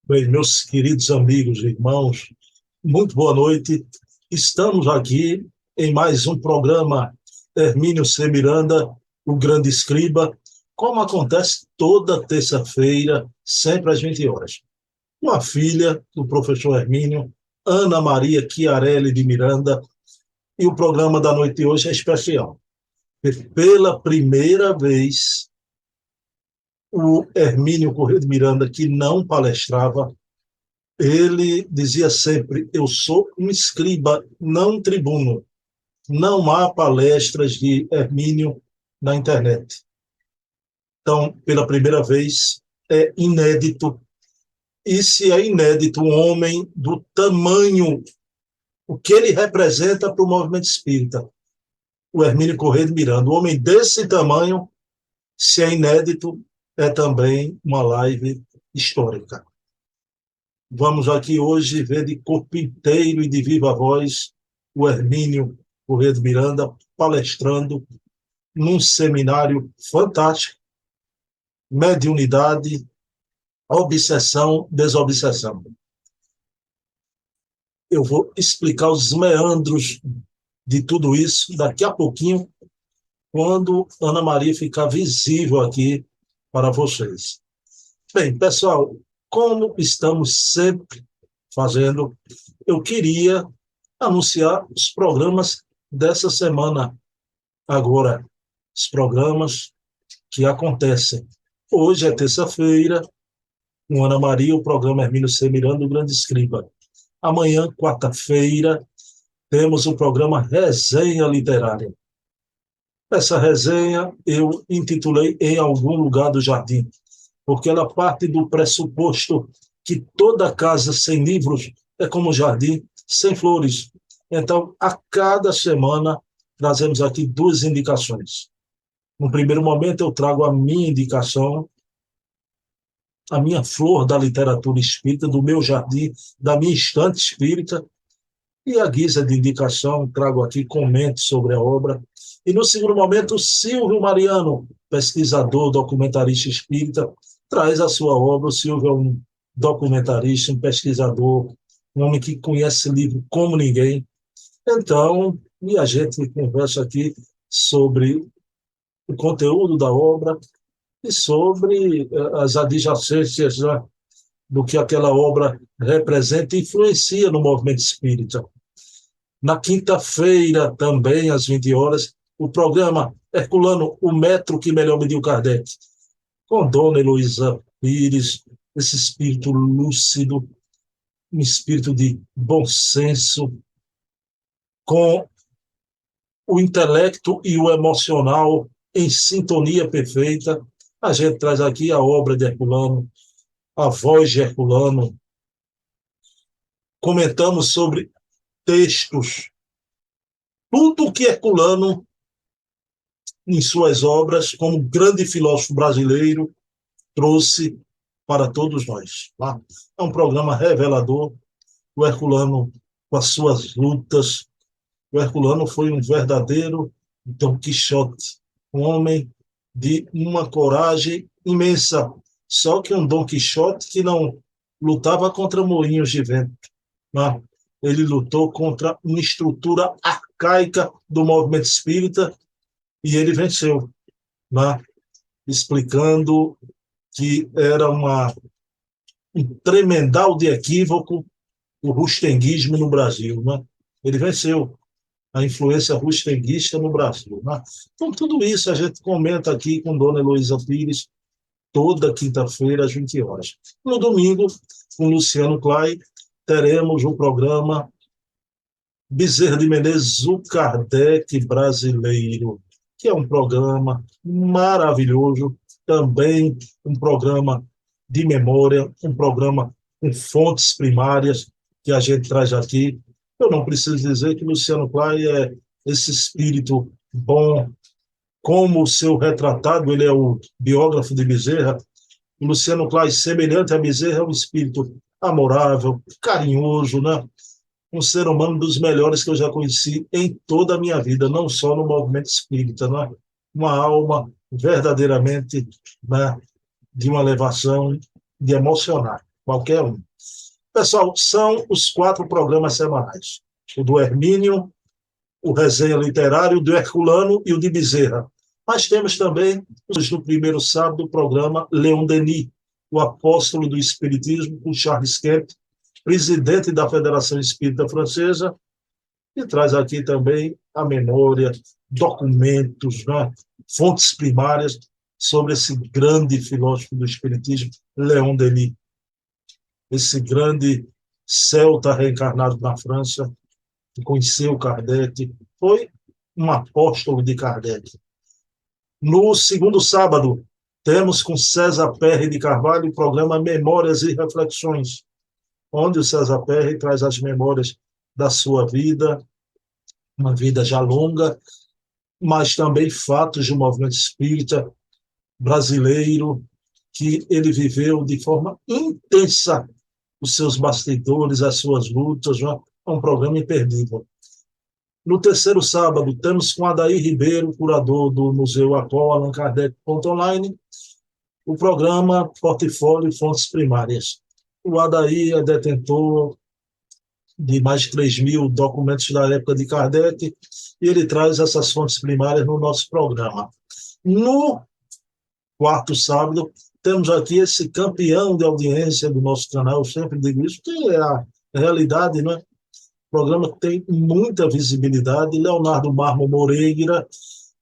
Bem, meus queridos amigos e irmãos, muito boa noite. Estamos aqui em mais um programa Hermínio C. Miranda, o Grande Escriba, como acontece toda terça-feira, sempre às 20 horas. Uma filha do professor Hermínio, Ana Maria Chiarelli de Miranda, e o programa da noite de hoje é especial. Pela primeira vez, o Hermínio Corrêa de Miranda, que não palestrava, ele dizia sempre: eu sou um escriba, não um tribuno. Não há palestras de Hermínio na internet. Então, pela primeira vez, é inédito. E se é inédito um homem do tamanho, o que ele representa para o movimento espírita, o Hermínio Corrêa de Miranda, um homem desse tamanho, se é inédito, é também uma live histórica. Vamos aqui hoje ver de corpo inteiro e de viva voz o Hermínio Corrêa de Miranda palestrando num seminário fantástico, mediunidade, obsessão, desobsessão. Eu vou explicar os meandros de tudo isso daqui a pouquinho, quando Ana Maria ficar visível aqui para vocês. Bem, pessoal, como estamos sempre fazendo, eu queria anunciar os programas dessa semana. Agora, os programas que acontecem. Hoje é terça-feira, com Ana Maria, o programa Hermínio C. Miranda, o Grande Escriba. Amanhã, quarta-feira, temos o programa Resenha Literária. Essa resenha eu intitulei Em Algum Lugar do Jardim, porque ela parte do pressuposto que toda casa sem livros é como um jardim sem flores. Então, a cada semana, trazemos aqui duas indicações. No primeiro momento, eu trago a minha indicação, a minha flor da literatura espírita, do meu jardim, da minha estante espírita, e a guisa de indicação, trago aqui, comento sobre a obra. E no segundo momento, Silvio Mariano, pesquisador, documentarista espírita, traz a sua obra. O Silvio é um documentarista, um pesquisador, um homem que conhece livro como ninguém. Então, e a gente conversa aqui sobre o conteúdo da obra e sobre as adjacências, né, do que aquela obra representa e influencia no movimento espírita. Na quinta-feira, também, às 20 horas, o programa Herculano, o metro que melhor mediu Kardec, com Dona Heloísa Pires, esse espírito lúcido, um espírito de bom senso, com o intelecto e o emocional em sintonia perfeita. A gente traz aqui a obra de Herculano, a voz de Herculano, comentamos sobre textos, tudo o que Herculano, em suas obras, como grande filósofo brasileiro, trouxe para todos nós. Tá? É um programa revelador. O Herculano, com as suas lutas, o Herculano foi um verdadeiro Dom Quixote, um homem de uma coragem imensa. Só que um Dom Quixote que não lutava contra moinhos de vento. Né? Ele lutou contra uma estrutura arcaica do movimento espírita e ele venceu, né? Explicando que era um tremendal de equívoco o rustenguismo no Brasil. Né? Ele venceu a influência rustenguista no Brasil. Né? Então, tudo isso a gente comenta aqui com Dona Heloísa Pires, toda quinta-feira, às 20 horas. No domingo, com Luciano Clay, teremos o programa Bezerra de Menezes, o Kardec brasileiro, que é um programa maravilhoso, também um programa de memória, um programa com fontes primárias que a gente traz aqui. Eu não preciso dizer que Luciano Clay é esse espírito bom, como o seu retratado, ele é o biógrafo de Bezerra. O Luciano Clay, semelhante a Bezerra, é um espírito amorável, carinhoso, né? Um ser humano dos melhores que eu já conheci em toda a minha vida, não só no movimento espírita, né? Uma alma verdadeiramente, né, de uma elevação de emocionar. qualquer um. Pessoal, são os 4 programas semanais. O do Hermínio, o Resenha Literário, o do Herculano e o de Bezerra. Mas temos também, no primeiro sábado, o programa Leon Denis, o apóstolo do Espiritismo, com Charles Kemp, presidente da Federação Espírita Francesa, e traz aqui também a memória, documentos, né, fontes primárias sobre esse grande filósofo do Espiritismo, Leon Denis, esse grande celta reencarnado na França, que conheceu Kardec, foi um apóstolo de Kardec. No segundo sábado, temos com César Perry de Carvalho o programa Memórias e Reflexões, onde o César Perry traz as memórias da sua vida, uma vida já longa, mas também fatos do movimento espírita brasileiro, que ele viveu de forma intensa os seus bastidores, as suas lutas, né? É um programa imperdível. No terceiro sábado, temos com Adair Ribeiro, curador do Museu Atual Allan Kardec Online, o programa Portfólio Fontes Primárias. O Adair é detentor de mais de 3.000 documentos da época de Kardec, e ele traz essas fontes primárias no nosso programa. No quarto sábado, temos aqui esse campeão de audiência do nosso canal, eu sempre digo isso, que é a realidade, né? Programa que tem muita visibilidade, Leonardo Marmo Moreira,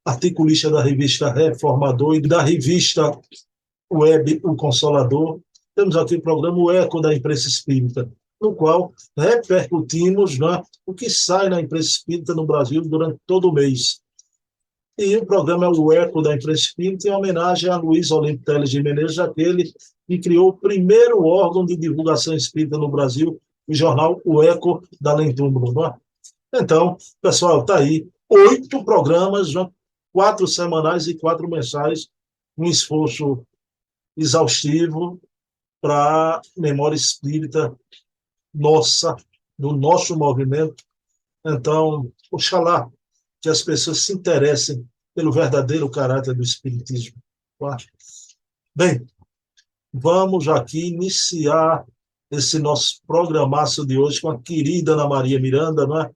articulista da revista Reformador e da revista Web O Consolador. Temos aqui o programa O Eco da Imprensa Espírita, no qual repercutimos, né, o que sai na imprensa espírita no Brasil durante todo o mês. E o programa é o Eco da Imprensa Espírita, em homenagem a Luiz Olímpio Teles de Menezes, aquele que criou o primeiro órgão de divulgação espírita no Brasil, o jornal O Eco da Além Túmulo. Né? Então, pessoal, está aí 8 programas, né? 4 semanais e 4 mensais, um esforço exaustivo para a memória espírita nossa, do nosso movimento. Então, oxalá que as pessoas se interessem pelo verdadeiro caráter do Espiritismo. Tá? Bem, vamos aqui iniciar esse nosso programaço de hoje com a querida Ana Maria Miranda, não é?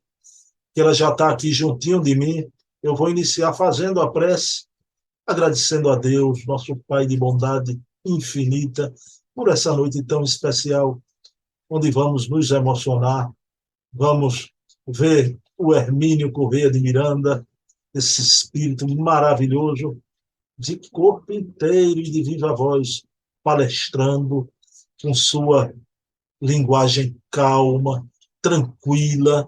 Que ela já está aqui juntinho de mim. Eu vou iniciar fazendo a prece, agradecendo a Deus, nosso Pai de bondade infinita, por essa noite tão especial, onde vamos nos emocionar, vamos ver o Hermínio Corrêa de Miranda, esse espírito maravilhoso, de corpo inteiro e de viva voz, palestrando com sua linguagem calma, tranquila,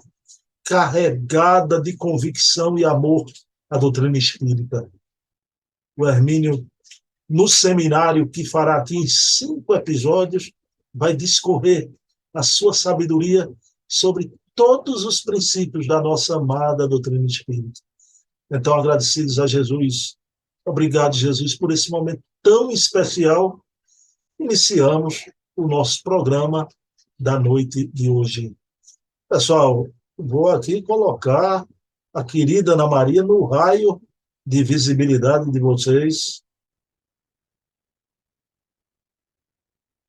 carregada de convicção e amor à doutrina espírita. O Hermínio, no seminário que fará aqui em 5 episódios, vai discorrer a sua sabedoria sobre todos os princípios da nossa amada doutrina espírita. Então, agradecidos a Jesus, obrigado, Jesus, por esse momento tão especial. Iniciamos o nosso programa da noite de hoje. Pessoal, vou aqui colocar a querida Ana Maria no raio de visibilidade de vocês.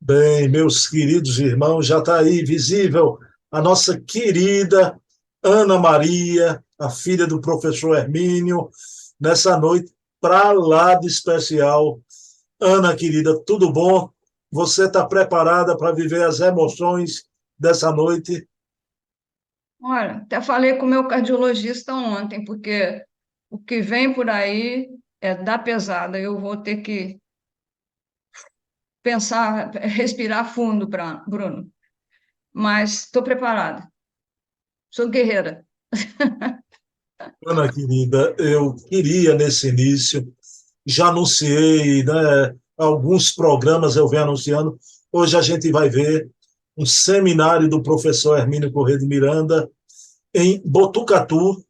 Bem, meus queridos irmãos, já está aí visível a nossa querida Ana Maria, a filha do professor Hermínio, nessa noite para lá de especial. Ana, querida, tudo bom? Você está preparada para viver as emoções dessa noite? Olha, até falei com o meu cardiologista ontem, porque o que vem por aí é da pesada. Eu vou ter que pensar, respirar fundo, Bruno. Mas estou preparada. Sou guerreira. Ana, querida, eu queria, nesse início, já anunciei, né, alguns programas eu venho anunciando. Hoje a gente vai ver um seminário do professor Hermínio Corrêa de Miranda em Botucatu,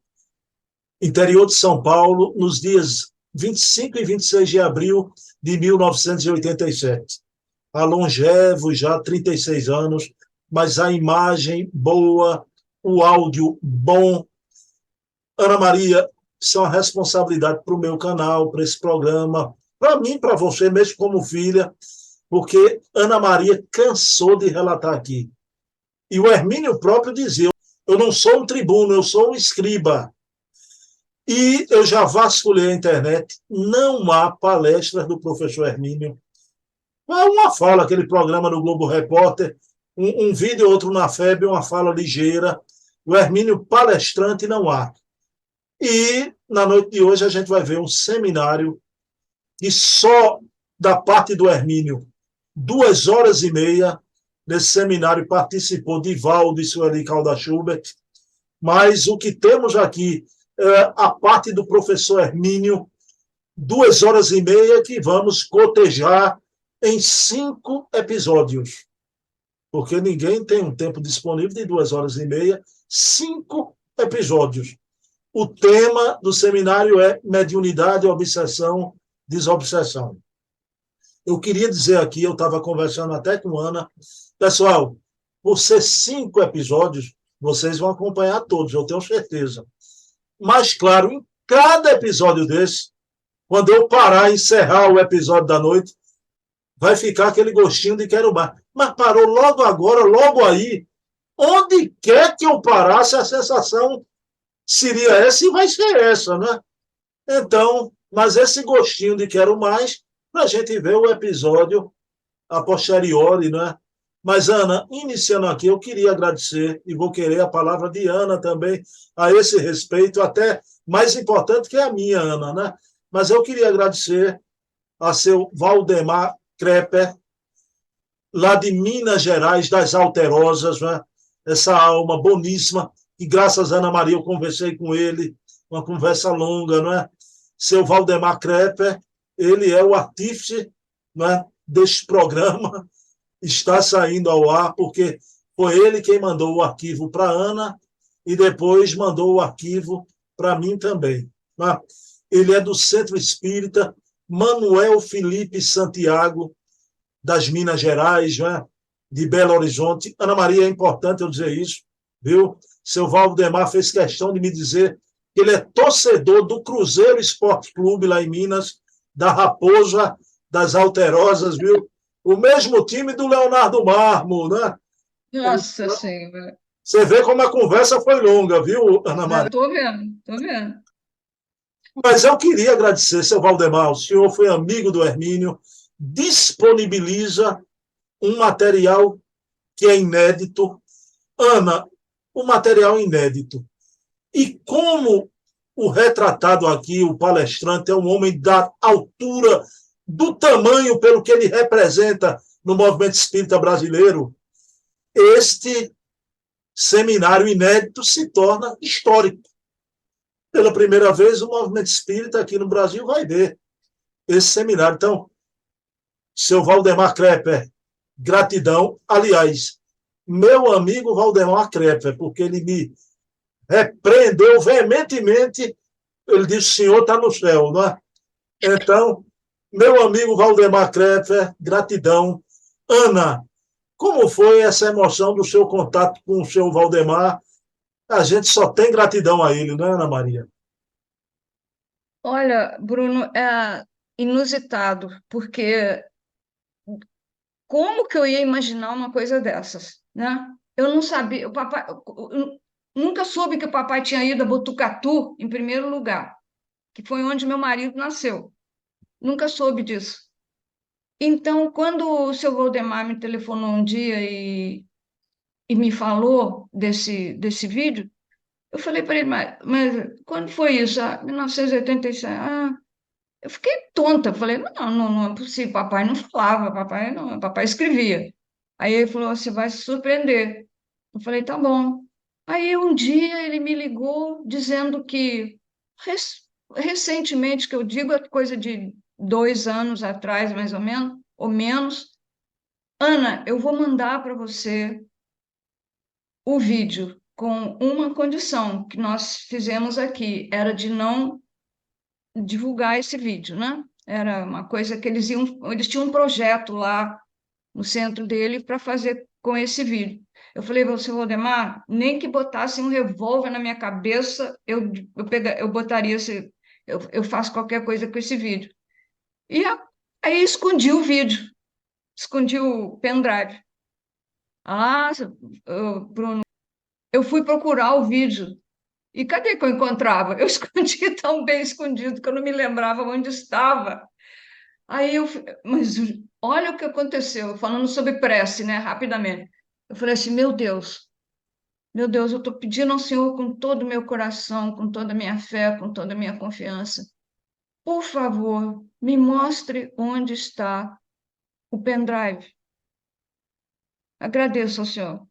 interior de São Paulo, nos dias 25 e 26 de abril de 1987. Há longevo, já 36 anos, mas a imagem boa, o áudio bom. Ana Maria, isso é uma responsabilidade para o meu canal, para esse programa, para mim, para você, mesmo como filha. porque Ana Maria cansou de relatar aqui. E o Hermínio próprio dizia, eu não sou um tribuno, eu sou um escriba. E eu já vasculhei a internet, não há palestras do professor Hermínio. Há uma fala, aquele programa no Globo Repórter, um vídeo, outro na FEB, uma fala ligeira. O Hermínio palestrante não há. E na noite de hoje a gente vai ver um seminário e só da parte do Hermínio, 2 horas e meia. Nesse seminário participou Divaldo e Sueli Calda Schubert, mas o que temos aqui é a parte do professor Hermínio, 2 horas e meia, que vamos cotejar em 5 episódios, porque ninguém tem um tempo disponível de 2 horas e meia, 5 episódios. O tema do seminário é mediunidade, obsessão, desobsessão. Eu queria dizer aqui, eu estava conversando até com Ana, pessoal, por ser 5 episódios, vocês vão acompanhar todos, eu tenho certeza. Mas, claro, em cada episódio desse, quando eu parar e encerrar o episódio da noite, vai ficar aquele gostinho de quero mais. Mas parou logo agora, logo aí. Onde quer que eu parasse, a sensação seria essa e vai ser essa, né? Então, mas esse gostinho de quero mais, para a gente ver o episódio a posteriori, né? Mas, Ana, iniciando aqui, eu queria agradecer, e vou querer a palavra de Ana também, a esse respeito, até mais importante que a minha, Ana, né? Mas eu queria agradecer a seu Valdemar Krepper, lá de Minas Gerais, das Alterosas, né? Essa alma boníssima, e graças a Ana Maria eu conversei com ele, uma conversa longa, não é? Seu Valdemar Krepper, ele é o artífice, né, deste programa, está saindo ao ar, porque foi ele quem mandou o arquivo para a Ana e depois mandou o arquivo para mim também. Né? Ele é do Centro Espírita Manuel Felipe Santiago, das Minas Gerais, né? De Belo Horizonte. Ana Maria, é importante eu dizer isso, viu? Seu Valdemar fez questão de me dizer que ele é torcedor do Cruzeiro Esporte Clube, lá em Minas, da Raposa das Alterosas, viu? O mesmo time do Leonardo Marmo, né? Nossa Senhora. Você vê como a conversa foi longa, viu, Ana Maria? Estou vendo, estou vendo. Mas eu queria agradecer, seu Valdemar, o senhor foi amigo do Hermínio, disponibiliza um material que é inédito. Ana, o material é inédito. E como o retratado aqui, o palestrante, é um homem da altura, do tamanho pelo que ele representa no movimento espírita brasileiro, este seminário inédito se torna histórico. Pela primeira vez, o movimento espírita aqui no Brasil vai ver esse seminário. Então, seu Valdemar Krepper, gratidão. Aliás, meu amigo Valdemar Krepper, porque ele me repreendeu veementemente, ele disse, o senhor está no céu, não é? Então, meu amigo Valdemar Krepper, gratidão. Ana, como foi essa emoção do seu contato com o seu Valdemar? A gente só tem gratidão a ele, não é, Ana Maria? Olha, Bruno, é inusitado, porque como que eu ia imaginar uma coisa dessas, né? Eu não sabia, o papai, eu nunca soube que o papai tinha ido a Botucatu em primeiro lugar, que foi onde meu marido nasceu. Nunca soube disso. Então, quando o seu Valdemar me telefonou um dia e me falou desse vídeo, eu falei para ele, mas quando foi isso? Ah, 1987. Ah, eu fiquei tonta, falei, não é possível, papai não falava, papai não, papai escrevia. Aí ele falou, você vai se surpreender. Eu falei, tá bom. Aí um dia ele me ligou dizendo que recentemente, que eu digo é coisa de 2 anos atrás, mais ou menos, ou menos, Ana, eu vou mandar para você o vídeo com uma condição que nós fizemos aqui, era de não divulgar esse vídeo, né? Era uma coisa que eles tinham um projeto lá no centro dele para fazer com esse vídeo. Eu falei, você, Valdemar, nem que botasse um revólver na minha cabeça, eu botaria eu faço qualquer coisa com esse vídeo. E aí escondi o vídeo, escondi o pendrive. Ah, Bruno, eu fui procurar o vídeo. E cadê que eu encontrava? Eu escondi tão bem escondido que eu não me lembrava onde estava. Mas olha o que aconteceu, falando sobre prece, né, rapidamente. Eu falei assim, meu Deus, eu estou pedindo ao Senhor com todo o meu coração, com toda a minha fé, com toda a minha confiança. Por favor, me mostre onde está o pendrive. Agradeço ao Senhor.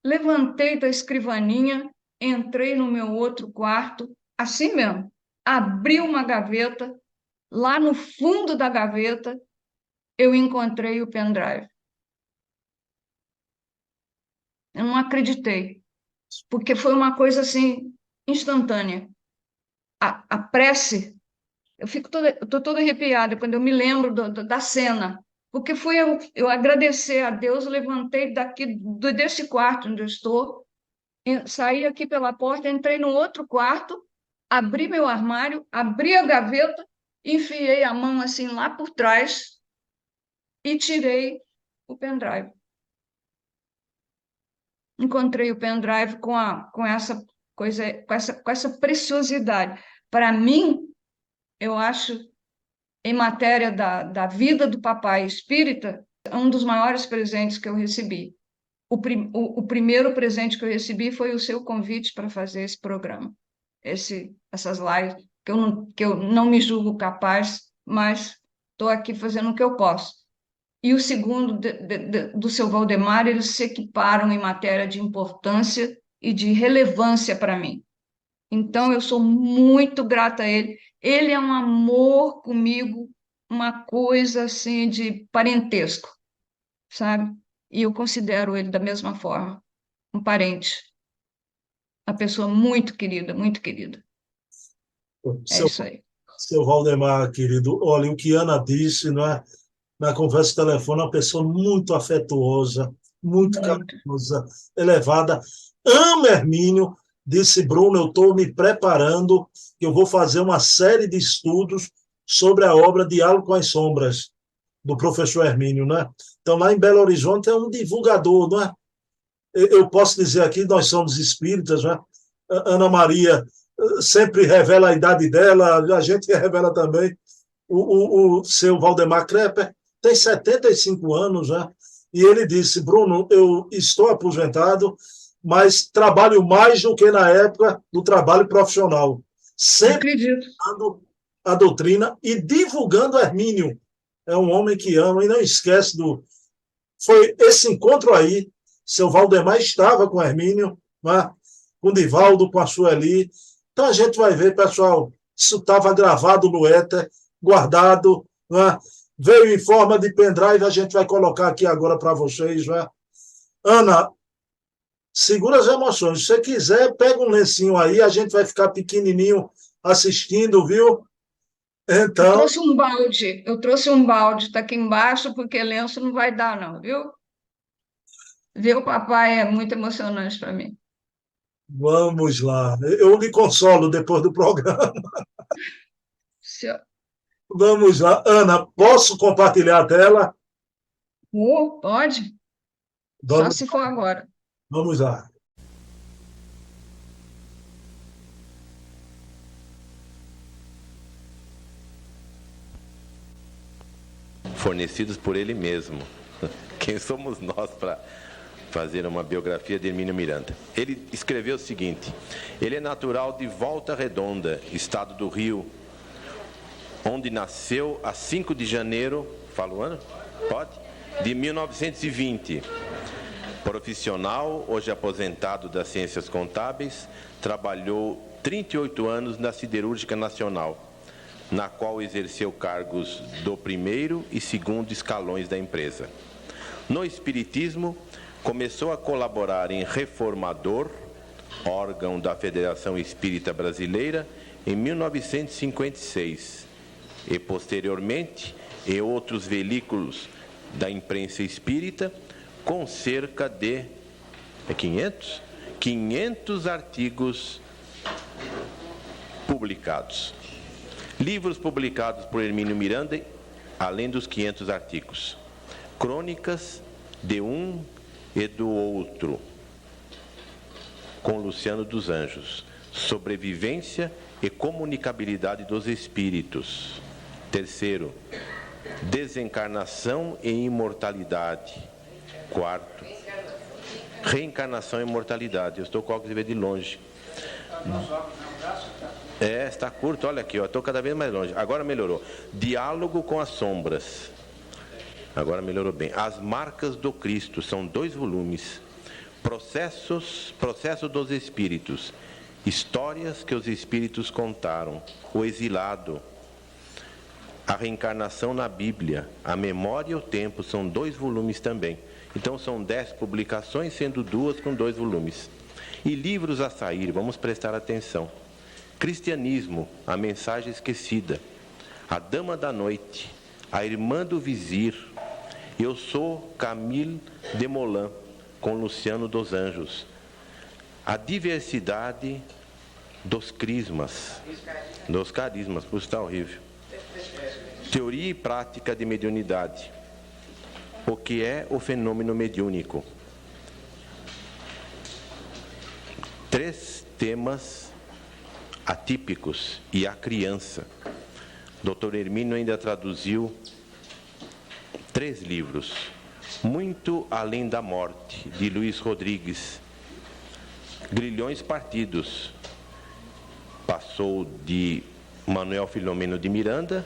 Levantei da escrivaninha, entrei no meu outro quarto, assim mesmo. Abri uma gaveta, lá no fundo da gaveta, eu encontrei o pendrive. Eu não acreditei, porque foi uma coisa assim, instantânea. A prece, estou toda arrepiada quando eu me lembro da cena, porque foi eu agradecer a Deus, levantei desse quarto onde eu estou, saí aqui pela porta, entrei no outro quarto, abri meu armário, abri a gaveta, enfiei a mão assim lá por trás e tirei o pendrive. Encontrei o pendrive com essa coisa, com essa preciosidade. Para mim, eu acho, em matéria da vida do papai espírita, é um dos maiores presentes que eu recebi. O primeiro presente que eu recebi foi o seu convite para fazer esse programa, essas lives, que eu não me julgo capaz, mas estou aqui fazendo o que eu posso. E o segundo, do seu Valdemar, eles se equiparam em matéria de importância e de relevância para mim. Então, eu sou muito grata a ele. Ele é um amor comigo, uma coisa assim de parentesco, sabe? E eu considero ele da mesma forma, um parente, uma pessoa muito querida, muito querida. É Seu, isso aí. seu Valdemar, querido, olha, o que Ana disse, não é? Na conversa de telefone, uma pessoa muito afetuosa, muito Muito. carinhosa, elevada. Ama Hermínio, disse Bruno, eu estou me preparando, que eu vou fazer uma série de estudos sobre a obra Diálogo com as Sombras, do professor Hermínio, né? Então, lá em Belo Horizonte é um divulgador, não é? Eu posso dizer aqui, nós somos espíritas, né? Ana Maria sempre revela a idade dela, a gente revela também. O seu Valdemar Krepper tem 75 anos, né? E ele disse, Bruno, eu estou aposentado, mas trabalho mais do que na época do trabalho profissional. Sempre Acredito. dando a doutrina e divulgando Hermínio. É um homem que ama e não esquece do... Foi esse encontro aí, seu Valdemar estava com Hermínio, né? Com o Divaldo, com a Sueli. Então a gente vai ver, pessoal, isso estava gravado no éter, guardado, né? Veio em forma de pendrive, a gente vai colocar aqui agora para vocês. Né? Ana, segura as emoções. Se você quiser, pega um lencinho aí, a gente vai ficar pequenininho assistindo, viu? Então, Eu trouxe um balde, está aqui embaixo, porque lenço não vai dar, não, viu? Ver o papai é muito emocionante para mim. vamos lá. Eu lhe consolo depois do programa. Se- Vamos lá. Ana, posso compartilhar a tela? Pode? Só Vamos, se for agora. vamos lá. Fornecidos por ele mesmo. Quem somos nós para fazer uma biografia de Hermínio Miranda? Ele escreveu o seguinte: ele é natural de Volta Redonda, estado do Rio, onde nasceu a 5 de janeiro, fala o ano? Pode? De 1920. Profissional, hoje aposentado das Ciências Contábeis, trabalhou 38 anos na Siderúrgica Nacional, na qual exerceu cargos do primeiro e segundo escalões da empresa. No Espiritismo, começou a colaborar em Reformador, órgão da Federação Espírita Brasileira, em 1956, e posteriormente em outros veículos da imprensa espírita, com cerca de 500 artigos publicados. Livros publicados por Hermínio Miranda além dos 500 artigos. Crônicas de um e do outro, com Luciano dos Anjos. Sobrevivência e comunicabilidade dos espíritos. Terceiro, desencarnação e imortalidade. Quarto, reencarnação e imortalidade. Eu estou com o óculos de ver de longe. Está curto, olha aqui, estou cada vez mais longe. Agora melhorou. Diálogo com as sombras. Agora melhorou bem. As marcas do Cristo, são 2 volumes. Processo dos Espíritos. Histórias que os Espíritos contaram. O Exilado. A Reencarnação na Bíblia. A Memória e o Tempo, são 2 volumes também. Então são 10 publicações, sendo 2 com 2 volumes. E livros a sair, vamos prestar atenção. Cristianismo, a Mensagem Esquecida. A Dama da Noite. A Irmã do Vizir. Eu sou Camille Desmoulins, com Luciano dos Anjos. A diversidade dos crismas, dos carismas, por isso está horrível. Teoria e prática de mediunidade. O que é o fenômeno mediúnico? 3 temas atípicos e a criança. Dr. Hermínio ainda traduziu 3 livros. Muito Além da Morte, de Luiz Rodrigues. Grilhões Partidos. Passou de Manuel Filomeno de Miranda,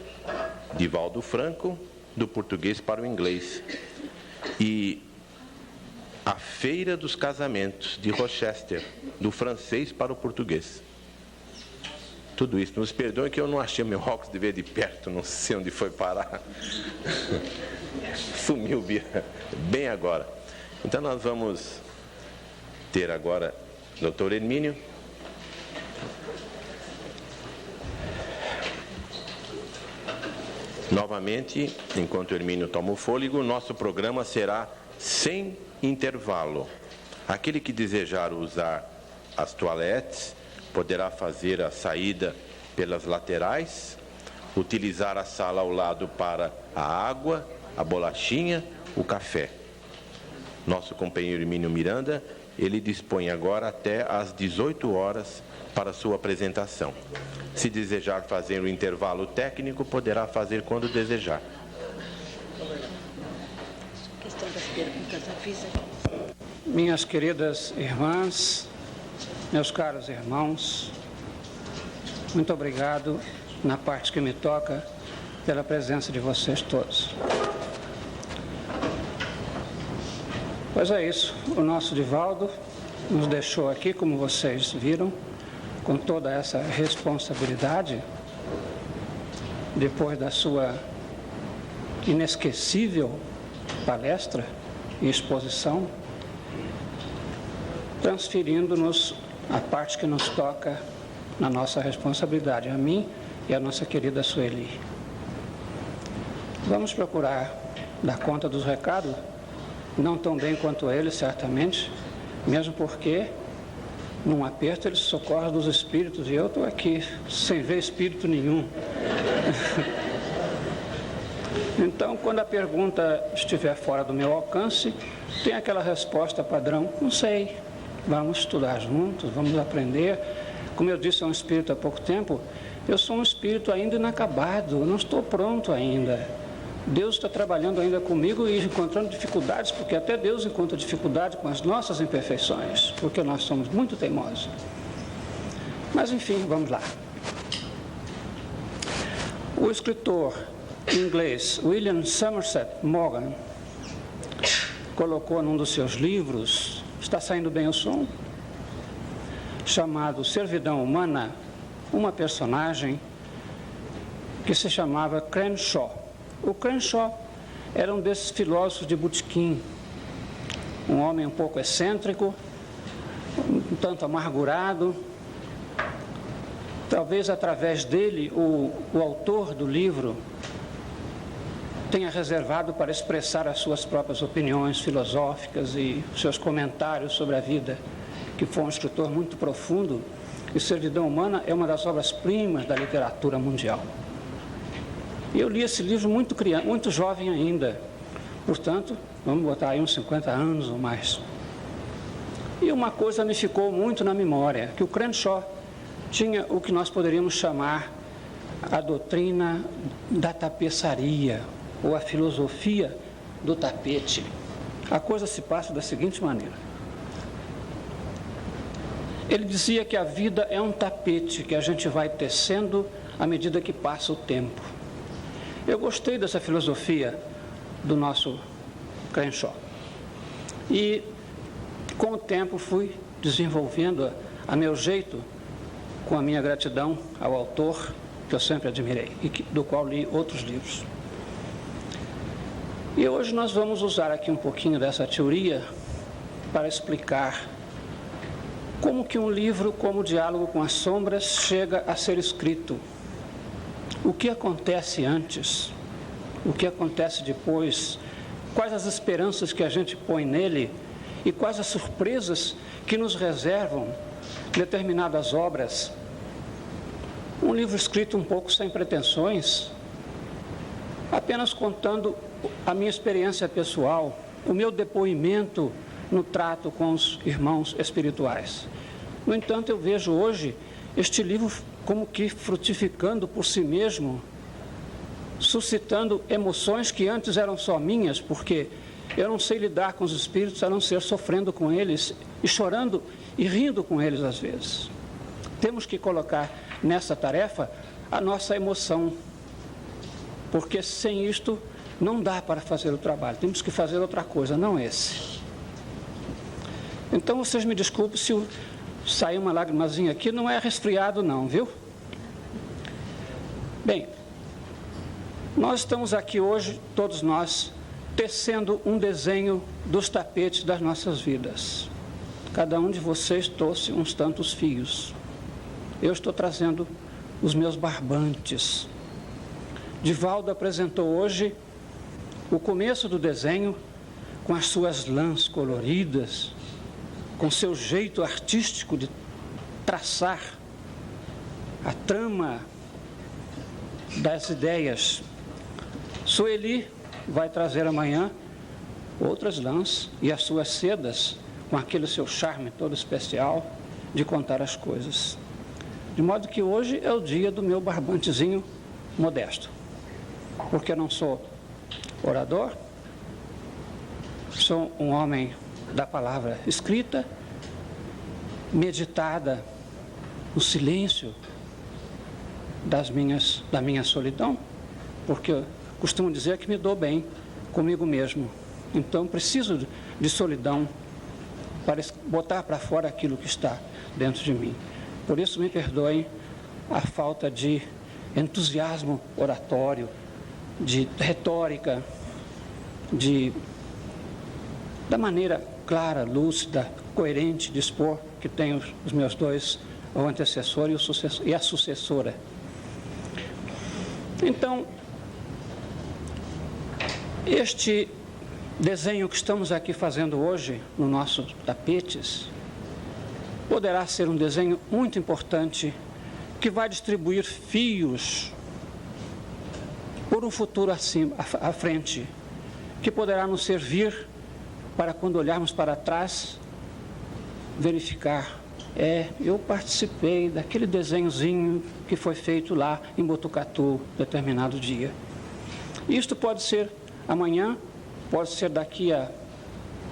de Valdo Franco, do português para o inglês. E A Feira dos Casamentos, de Rochester, do francês para o português. Tudo isso. Nos perdoem que eu não achei meu óculos de ver de perto, não sei onde foi parar. Sumiu bem agora. Então nós vamos ter agora Dr. Hermínio. Novamente, enquanto o Hermínio toma o fôlego, nosso programa será sem intervalo. Aquele que desejar usar as toaletes poderá fazer a saída pelas laterais, utilizar a sala ao lado para a água, a bolachinha, o café. Nosso companheiro Hermínio Miranda, ele dispõe agora até às 18 horas para sua apresentação. Se desejar fazer um intervalo técnico, poderá fazer quando desejar. Minhas queridas irmãs, meus caros irmãos, muito obrigado, na parte que me toca, pela presença de vocês todos. Pois é isso, o nosso Divaldo nos deixou aqui, como vocês viram, com toda essa responsabilidade, depois da sua inesquecível palestra e exposição, transferindo-nos a parte que nos toca na nossa responsabilidade, a mim e a nossa querida Sueli. Vamos procurar dar conta dos recados, não tão bem quanto ele, certamente, mesmo porque, num aperto, ele socorre dos espíritos, e eu estou aqui sem ver espírito nenhum. Então, quando a pergunta estiver fora do meu alcance, tem aquela resposta padrão: não sei, vamos estudar juntos, vamos aprender. Como eu disse a um espírito há pouco tempo, eu sou um espírito ainda inacabado, eu não estou pronto ainda. Deus está trabalhando ainda comigo e encontrando dificuldades, porque até Deus encontra dificuldade com as nossas imperfeições, porque nós somos muito teimosos. Mas, enfim, vamos lá. O escritor inglês William Somerset Maugham colocou num dos seus livros, está saindo bem o som, chamado Servidão Humana, uma personagem que se chamava Crenshaw. O Crenshaw era um desses filósofos de botequim, um homem um pouco excêntrico, um tanto amargurado. Talvez através dele o autor do livro tenha reservado para expressar as suas próprias opiniões filosóficas e seus comentários sobre a vida, que foi um escritor muito profundo, e Servidão Humana é uma das obras-primas da literatura mundial. E eu li esse livro muito jovem ainda, portanto, vamos botar aí uns 50 anos ou mais. E uma coisa me ficou muito na memória, que o Crenshaw tinha o que nós poderíamos chamar a doutrina da tapeçaria, ou a filosofia do tapete. A coisa se passa da seguinte maneira. Ele dizia que a vida é um tapete que a gente vai tecendo à medida que passa o tempo. Eu gostei dessa filosofia do nosso Crenshaw. E, com o tempo, fui desenvolvendo a meu jeito, com a minha gratidão ao autor, que eu sempre admirei, e do qual li outros livros. E hoje nós vamos usar aqui um pouquinho dessa teoria para explicar como que um livro como o Diálogo com as Sombras chega a ser escrito. O que acontece antes? O que acontece depois? Quais as esperanças que a gente põe nele? E quais as surpresas que nos reservam determinadas obras? Um livro escrito um pouco sem pretensões, apenas contando a minha experiência pessoal, o meu depoimento no trato com os irmãos espirituais. No entanto, eu vejo hoje este livro como que frutificando por si mesmo, suscitando emoções que antes eram só minhas, porque eu não sei lidar com os espíritos a não ser sofrendo com eles e chorando e rindo com eles às vezes. Temos que colocar nessa tarefa a nossa emoção, porque sem isto não dá para fazer o trabalho, temos que fazer outra coisa, não esse. Então vocês me desculpem se sair uma lagrimazinha aqui, não é resfriado não, viu? Bem, nós estamos aqui hoje, todos nós, tecendo um desenho dos tapetes das nossas vidas. Cada um de vocês trouxe uns tantos fios. Eu estou trazendo os meus barbantes. Divaldo apresentou hoje o começo do desenho com as suas lãs coloridas, com seu jeito artístico de traçar a trama das ideias. Sueli vai trazer amanhã outras lãs e as suas sedas, com aquele seu charme todo especial de contar as coisas. De modo que hoje é o dia do meu barbantezinho modesto, porque eu não sou orador, sou um homem da palavra escrita, meditada no silêncio da minha solidão, porque eu costumo dizer que me dou bem comigo mesmo. Então preciso de solidão para botar para fora aquilo que está dentro de mim. Por isso me perdoem a falta de entusiasmo oratório, de retórica, da maneira clara, lúcida, coerente de expor que tenho os meus dois, o antecessor e a sucessora. Então, este desenho que estamos aqui fazendo hoje no nosso tapetes poderá ser um desenho muito importante que vai distribuir fios por um futuro à frente, que poderá nos servir para, quando olharmos para trás, verificar, eu participei daquele desenhozinho que foi feito lá em Botucatu, determinado dia. Isto pode ser amanhã, pode ser daqui a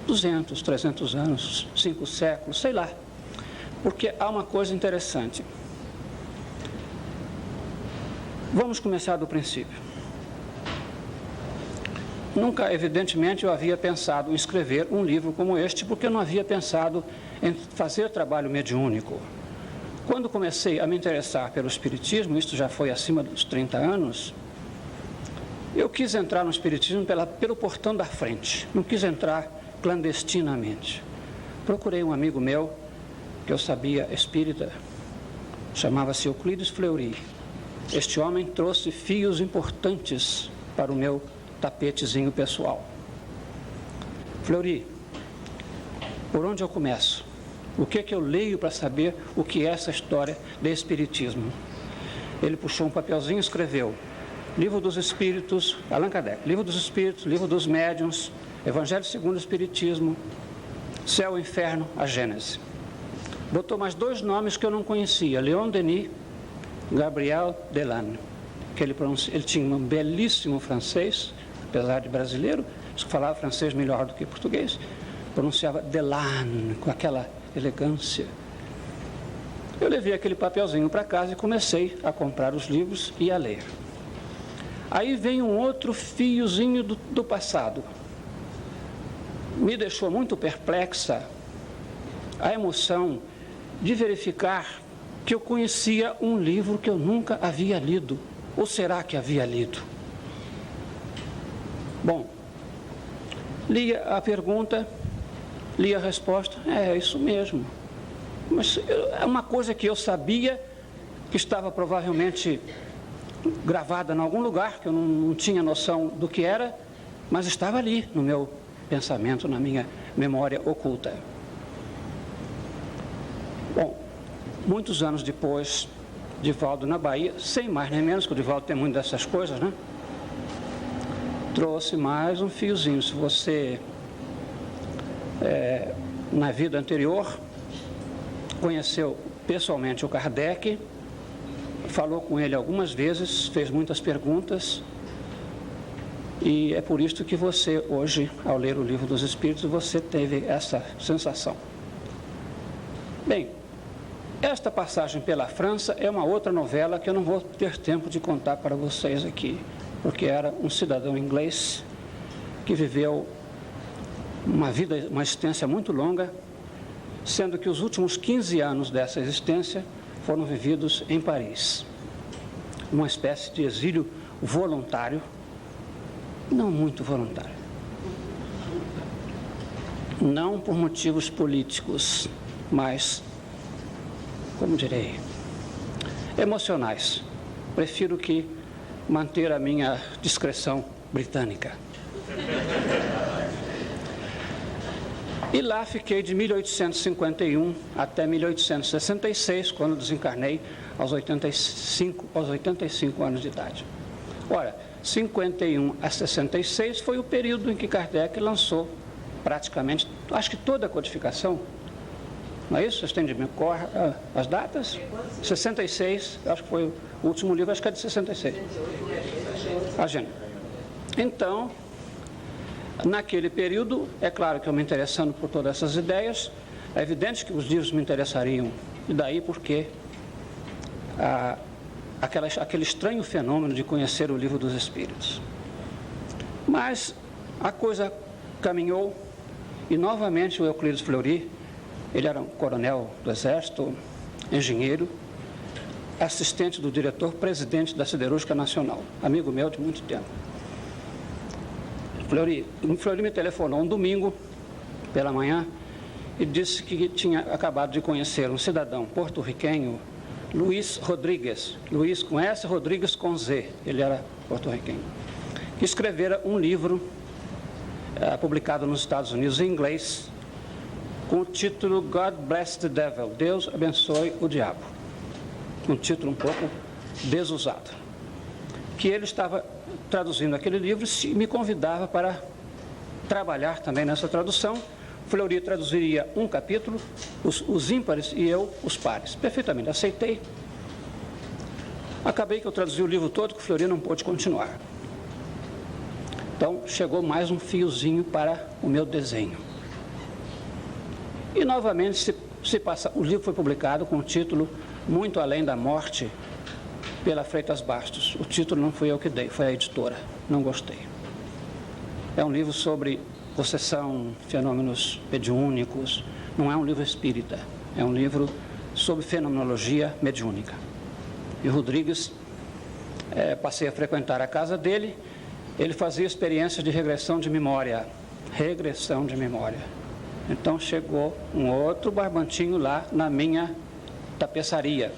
200, 300 anos, 5 séculos, sei lá. Porque há uma coisa interessante. Vamos começar do princípio. Nunca, evidentemente, eu havia pensado em escrever um livro como este, porque eu não havia pensado em fazer trabalho mediúnico. Quando comecei a me interessar pelo espiritismo, isto já foi acima dos 30 anos, eu quis entrar no espiritismo pelo portão da frente, não quis entrar clandestinamente. Procurei um amigo meu, que eu sabia espírita, chamava-se Euclides Fleury. Este homem trouxe fios importantes para o meu tapetezinho pessoal. Fleury, por onde eu começo? O que é que eu leio para saber o que é essa história de espiritismo? Ele puxou um papelzinho e escreveu: Livro dos Espíritos, Allan Kardec, Livro dos Espíritos, Livro dos Médiuns, Evangelho segundo o Espiritismo, Céu e Inferno, a Gênese. Botou mais 2 nomes que eu não conhecia, Leon Denis, Gabriel Delanne, que ele tinha um belíssimo francês, apesar de brasileiro, falava francês melhor do que português, pronunciava Delanne, com aquela elegância. Eu levei aquele papelzinho para casa e comecei a comprar os livros e a ler. Aí vem um outro fiozinho do passado. Me deixou muito perplexa a emoção de verificar que eu conhecia um livro que eu nunca havia lido. Ou será que havia lido? Bom, li a pergunta, li a resposta, é isso mesmo. Mas é uma coisa que eu sabia que estava provavelmente gravada em algum lugar, que eu não tinha noção do que era, mas estava ali no meu pensamento, na minha memória oculta. Bom, muitos anos depois, Divaldo na Bahia, sem mais nem menos, que o Divaldo tem muito dessas coisas, né? Trouxe mais um fiozinho. Se você, na vida anterior, conheceu pessoalmente o Kardec, falou com ele algumas vezes, fez muitas perguntas, e é por isso que você, hoje, ao ler o Livro dos Espíritos, você teve essa sensação. Bem, esta passagem pela França é uma outra novela que eu não vou ter tempo de contar para vocês aqui, porque era um cidadão inglês que viveu uma existência muito longa, sendo que os últimos 15 anos dessa existência foram vividos em Paris. Uma espécie de exílio voluntário, não muito voluntário. Não por motivos políticos, mas, como direi, emocionais. Prefiro que manter a minha discrição britânica. E lá fiquei de 1851 até 1866, quando desencarnei aos 85 anos de idade. Ora, 51 a 66 foi o período em que Kardec lançou praticamente, acho que toda a codificação. Não é isso? Vocês têm de me cor as datas? 66, acho que foi o último livro, acho que é de 66. A gente. Então, naquele período, é claro que eu me interessando por todas essas ideias, é evidente que os livros me interessariam, e daí porque aquele estranho fenômeno de conhecer o Livro dos Espíritos. Mas a coisa caminhou, e novamente o Euclides Fleury, ele era um coronel do Exército, engenheiro, assistente do diretor, presidente da Siderúrgica Nacional, amigo meu de muito tempo. Fleury me telefonou um domingo pela manhã e disse que tinha acabado de conhecer um cidadão porto-riquenho, Luiz Rodrigues, Luiz com S, Rodrigues com Z, ele era porto-riquenho, que escrevera um livro publicado nos Estados Unidos em inglês, com o título God Bless the Devil, Deus abençoe o diabo, um título um pouco desusado, que ele estava traduzindo aquele livro e me convidava para trabalhar também nessa tradução. Fleury traduziria um capítulo, os ímpares, e eu os pares. Perfeitamente, aceitei. Acabei que eu traduzi o livro todo, que o Fleury não pôde continuar. Então, chegou mais um fiozinho para o meu desenho. E, novamente, o livro foi publicado com o título Muito Além da Morte, pela Freitas Bastos. O título não fui eu que dei, foi a editora. Não gostei. É um livro sobre possessão, fenômenos mediúnicos. Não é um livro espírita. É um livro sobre fenomenologia mediúnica. E o Rodrigues, passei a frequentar a casa dele. Ele fazia experiências de regressão de memória. Regressão de memória. Então chegou um outro barbantinho lá na minha tapeçaria.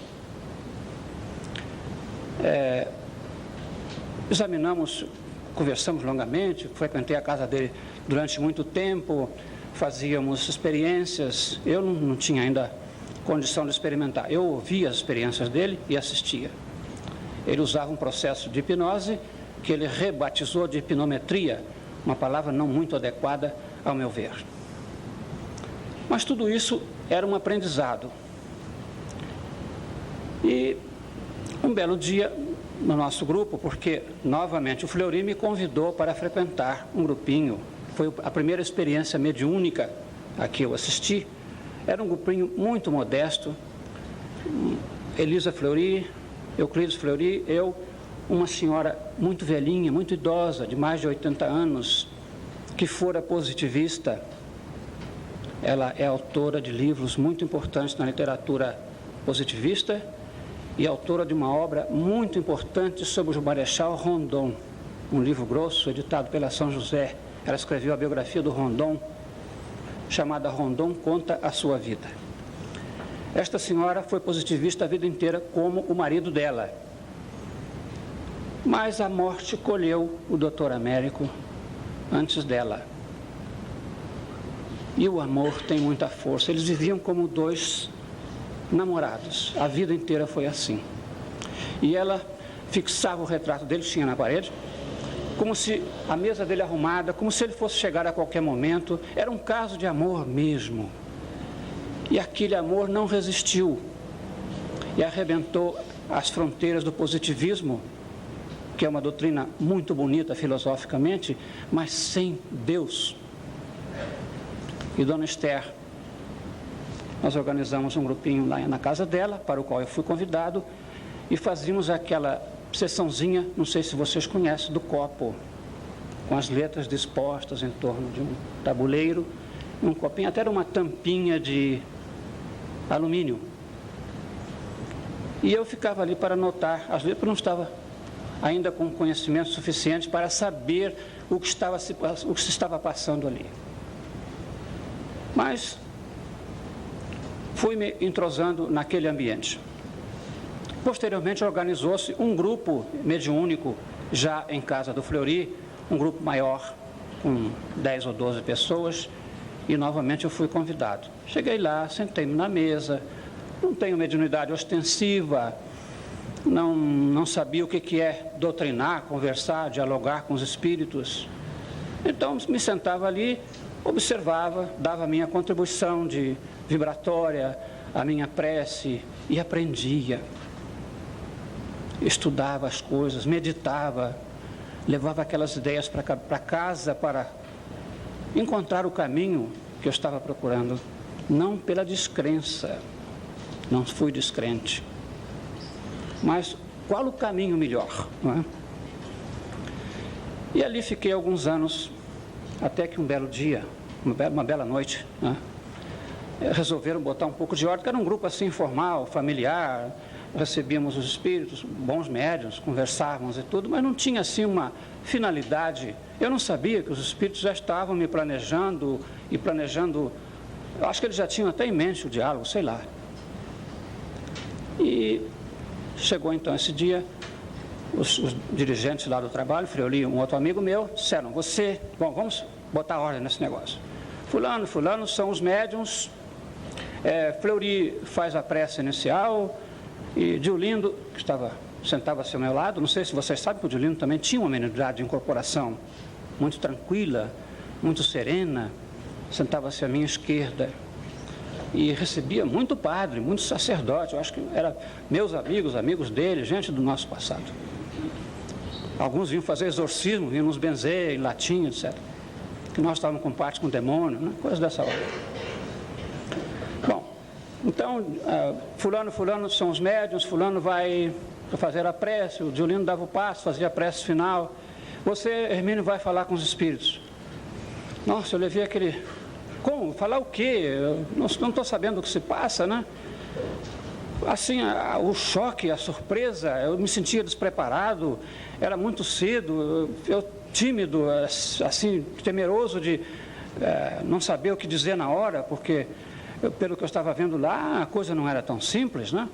Examinamos, conversamos longamente, frequentei a casa dele durante muito tempo, fazíamos experiências. Eu não tinha ainda condição de experimentar. Eu ouvia as experiências dele e assistia. ele usava um processo de hipnose que ele rebatizou de hipnometria, uma palavra não muito adequada ao meu ver. Mas tudo isso era um aprendizado. E um belo dia, no nosso grupo, porque novamente o Fleury me convidou para frequentar um grupinho, foi a primeira experiência mediúnica a que eu assisti, era um grupinho muito modesto, Elisa Fleury, Euclides Fleury, eu, uma senhora muito velhinha, muito idosa, de mais de 80 anos, que fora positivista. Ela é autora de livros muito importantes na literatura positivista e autora de uma obra muito importante sobre o Marechal Rondon, um livro grosso editado pela São José. Ela escreveu a biografia do Rondon, chamada Rondon Conta a Sua Vida. Esta senhora foi positivista a vida inteira, como o marido dela. Mas a morte colheu o doutor Américo antes dela. E o amor tem muita força. Eles viviam como dois namorados. A vida inteira foi assim. E ela fixava o retrato dele, tinha na parede, como se a mesa dele arrumada, como se ele fosse chegar a qualquer momento. Era um caso de amor mesmo. E aquele amor não resistiu e arrebentou as fronteiras do positivismo, que é uma doutrina muito bonita filosoficamente, mas sem Deus. E Dona Esther, nós organizamos um grupinho lá na casa dela, para o qual eu fui convidado, e fazíamos aquela sessãozinha, não sei se vocês conhecem, do copo, com as letras dispostas em torno de um tabuleiro, um copinho, até era uma tampinha de alumínio. E eu ficava ali para anotar as letras, não estava ainda com conhecimento suficiente para saber o que se estava passando ali. Mas fui me entrosando naquele ambiente. Posteriormente organizou-se um grupo mediúnico já em casa do Fleury, um grupo maior, com 10 ou 12 pessoas, e novamente eu fui convidado. Cheguei lá, sentei-me na mesa, não tenho mediunidade ostensiva, não sabia o que é doutrinar, conversar, dialogar com os espíritos. Então me sentava ali, observava, dava a minha contribuição de vibratória, a minha prece e aprendia. Estudava as coisas, meditava, levava aquelas ideias para casa para encontrar o caminho que eu estava procurando, não pela descrença, não fui descrente, mas qual o caminho melhor, não é? E ali fiquei alguns anos, até que um belo dia, uma bela noite, né, resolveram botar um pouco de ordem, que era um grupo assim informal, familiar, recebíamos os espíritos, bons médiuns, conversávamos e tudo, mas não tinha assim uma finalidade. Eu não sabia que os espíritos já estavam me planejando, eu acho que eles já tinham até em mente o diálogo, sei lá. E chegou então esse dia, os dirigentes lá do trabalho, Fleury, um outro amigo meu, disseram, vamos botar ordem nesse negócio. Fulano são os médiuns, Fleury faz a prece inicial, e Diolindo, que sentava-se ao meu lado, não sei se vocês sabem que o Diolindo também tinha uma mediunidade de incorporação muito tranquila, muito serena, sentava-se à minha esquerda e recebia muito padre, muito sacerdote, eu acho que eram meus amigos dele, gente do nosso passado. Alguns vinham fazer exorcismo, vinham nos benzer em latim, etc. Que nós estávamos com parte com o demônio, né? Coisa dessa hora. Então, fulano são os médiuns, fulano vai fazer a prece, o Diolindo dava o passo, fazia a prece final. Você, Hermínio, vai falar com os espíritos. Nossa, eu levei aquele... Como? Falar o quê? Eu não estou sabendo o que se passa, né? Assim, o choque, a surpresa, eu me sentia despreparado, era muito cedo, eu tímido, assim, temeroso de não saber o que dizer na hora, porque... pelo que eu estava vendo lá, a coisa não era tão simples, né?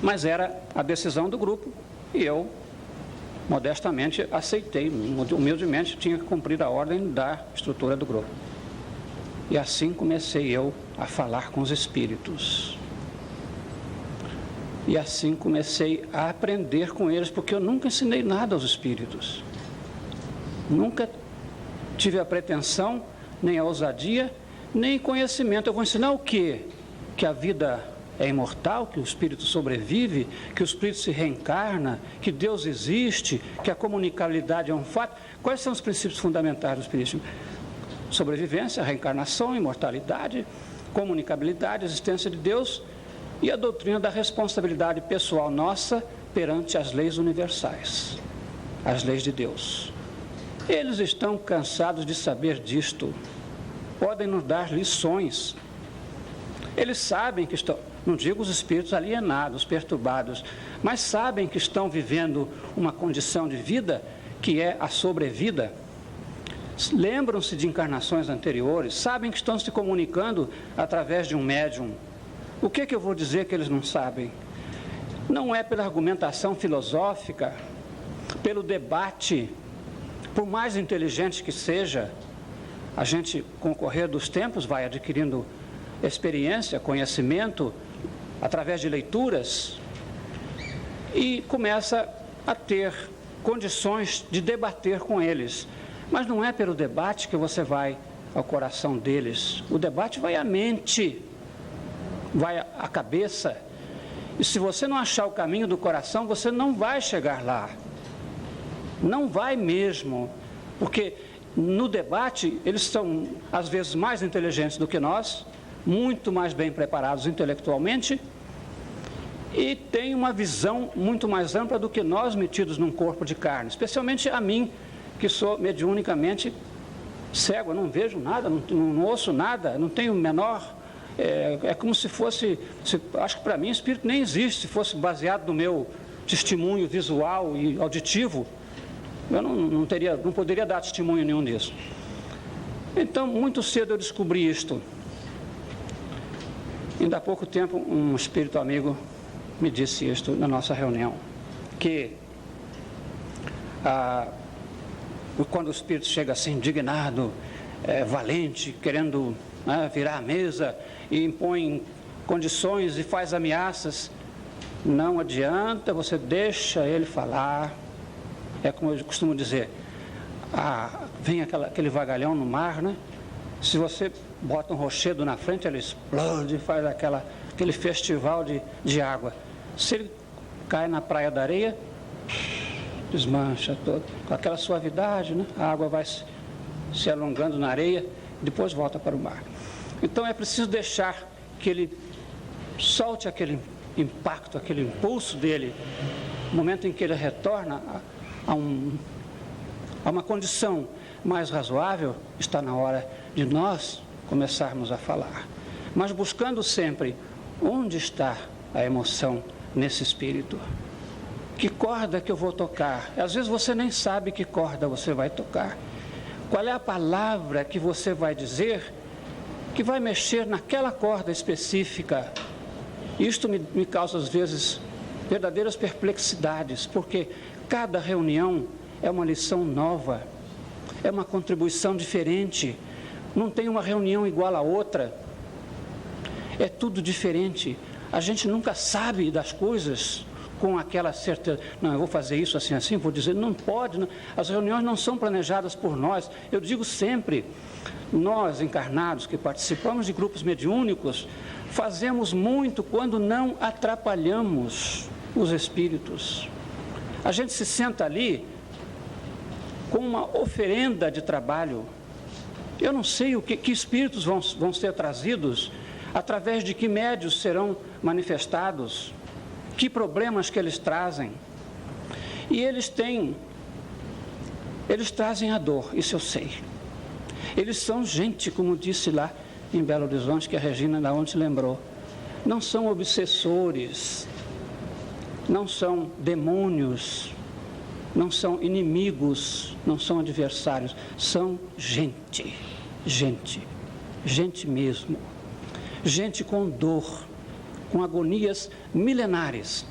Mas era a decisão do grupo e eu, modestamente, aceitei, humildemente, tinha que cumprir a ordem da estrutura do grupo. E assim comecei eu a falar com os espíritos. E assim comecei a aprender com eles, porque eu nunca ensinei nada aos espíritos. Nunca tive a pretensão, nem a ousadia, nem conhecimento. Eu vou ensinar o quê? Que a vida é imortal, que o espírito sobrevive, que o espírito se reencarna, que Deus existe, que a comunicabilidade é um fato. Quais são os princípios fundamentais do espiritismo? Sobrevivência, reencarnação, imortalidade, comunicabilidade, existência de Deus e a doutrina da responsabilidade pessoal nossa perante as leis universais, as leis de Deus. Eles estão cansados de saber disto, podem nos dar lições. Eles sabem que estão, não digo os espíritos alienados, perturbados, mas sabem que estão vivendo uma condição de vida que é a sobrevida. Lembram-se de encarnações anteriores, sabem que estão se comunicando através de um médium. O que eu vou dizer que eles não sabem? Não é pela argumentação filosófica, pelo debate, por mais inteligente que seja, a gente, com o correr dos tempos, vai adquirindo experiência, conhecimento, através de leituras, e começa a ter condições de debater com eles. Mas não é pelo debate que você vai ao coração deles. O debate vai à mente, vai à cabeça. E se você não achar o caminho do coração, você não vai chegar lá. Não vai mesmo. Porque no debate, eles são, às vezes, mais inteligentes do que nós, muito mais bem preparados intelectualmente, e têm uma visão muito mais ampla do que nós metidos num corpo de carne. Especialmente a mim, que sou mediunicamente cego, eu não vejo nada, não ouço nada, não tenho o menor... É como se fosse... acho que para mim o espírito nem existe. Se fosse baseado no meu testemunho visual e auditivo, eu não poderia dar testemunho nenhum disso. Então, muito cedo eu descobri isto. Ainda há pouco tempo, um espírito amigo me disse isto na nossa reunião, que quando o espírito chega assim, indignado, valente, querendo virar a mesa e impõe condições e faz ameaças, não adianta, você deixa ele falar. É como eu costumo dizer, vem aquele vagalhão no mar, né? Se você bota um rochedo na frente, ele explode, faz aquele festival de água. Se ele cai na praia da areia, desmancha todo, com aquela suavidade, né? A água vai se alongando na areia, depois volta para o mar. Então é preciso deixar que ele solte aquele impacto, aquele impulso dele, no momento em que ele retorna a uma condição mais razoável, está na hora de nós começarmos a falar. Mas buscando sempre onde está a emoção nesse espírito. Que corda que eu vou tocar? Às vezes você nem sabe que corda você vai tocar. Qual é a palavra que você vai dizer que vai mexer naquela corda específica? Isto me causa, às vezes, verdadeiras perplexidades, porque cada reunião é uma lição nova, é uma contribuição diferente, não tem uma reunião igual a outra, é tudo diferente. A gente nunca sabe das coisas com aquela certeza, não, eu vou fazer isso assim, assim, vou dizer, não pode, não. As reuniões não são planejadas por nós. Eu digo sempre, nós encarnados que participamos de grupos mediúnicos, fazemos muito quando não atrapalhamos os espíritos. A gente se senta ali com uma oferenda de trabalho. Eu não sei que espíritos vão ser trazidos, através de que médios serão manifestados, que problemas que eles trazem. E eles trazem a dor, isso eu sei. Eles são gente, como disse lá em Belo Horizonte, que a Regina da onde se lembrou. Não são obsessores, não são demônios, não são inimigos, não são adversários, são gente mesmo, gente com dor, com agonias milenares.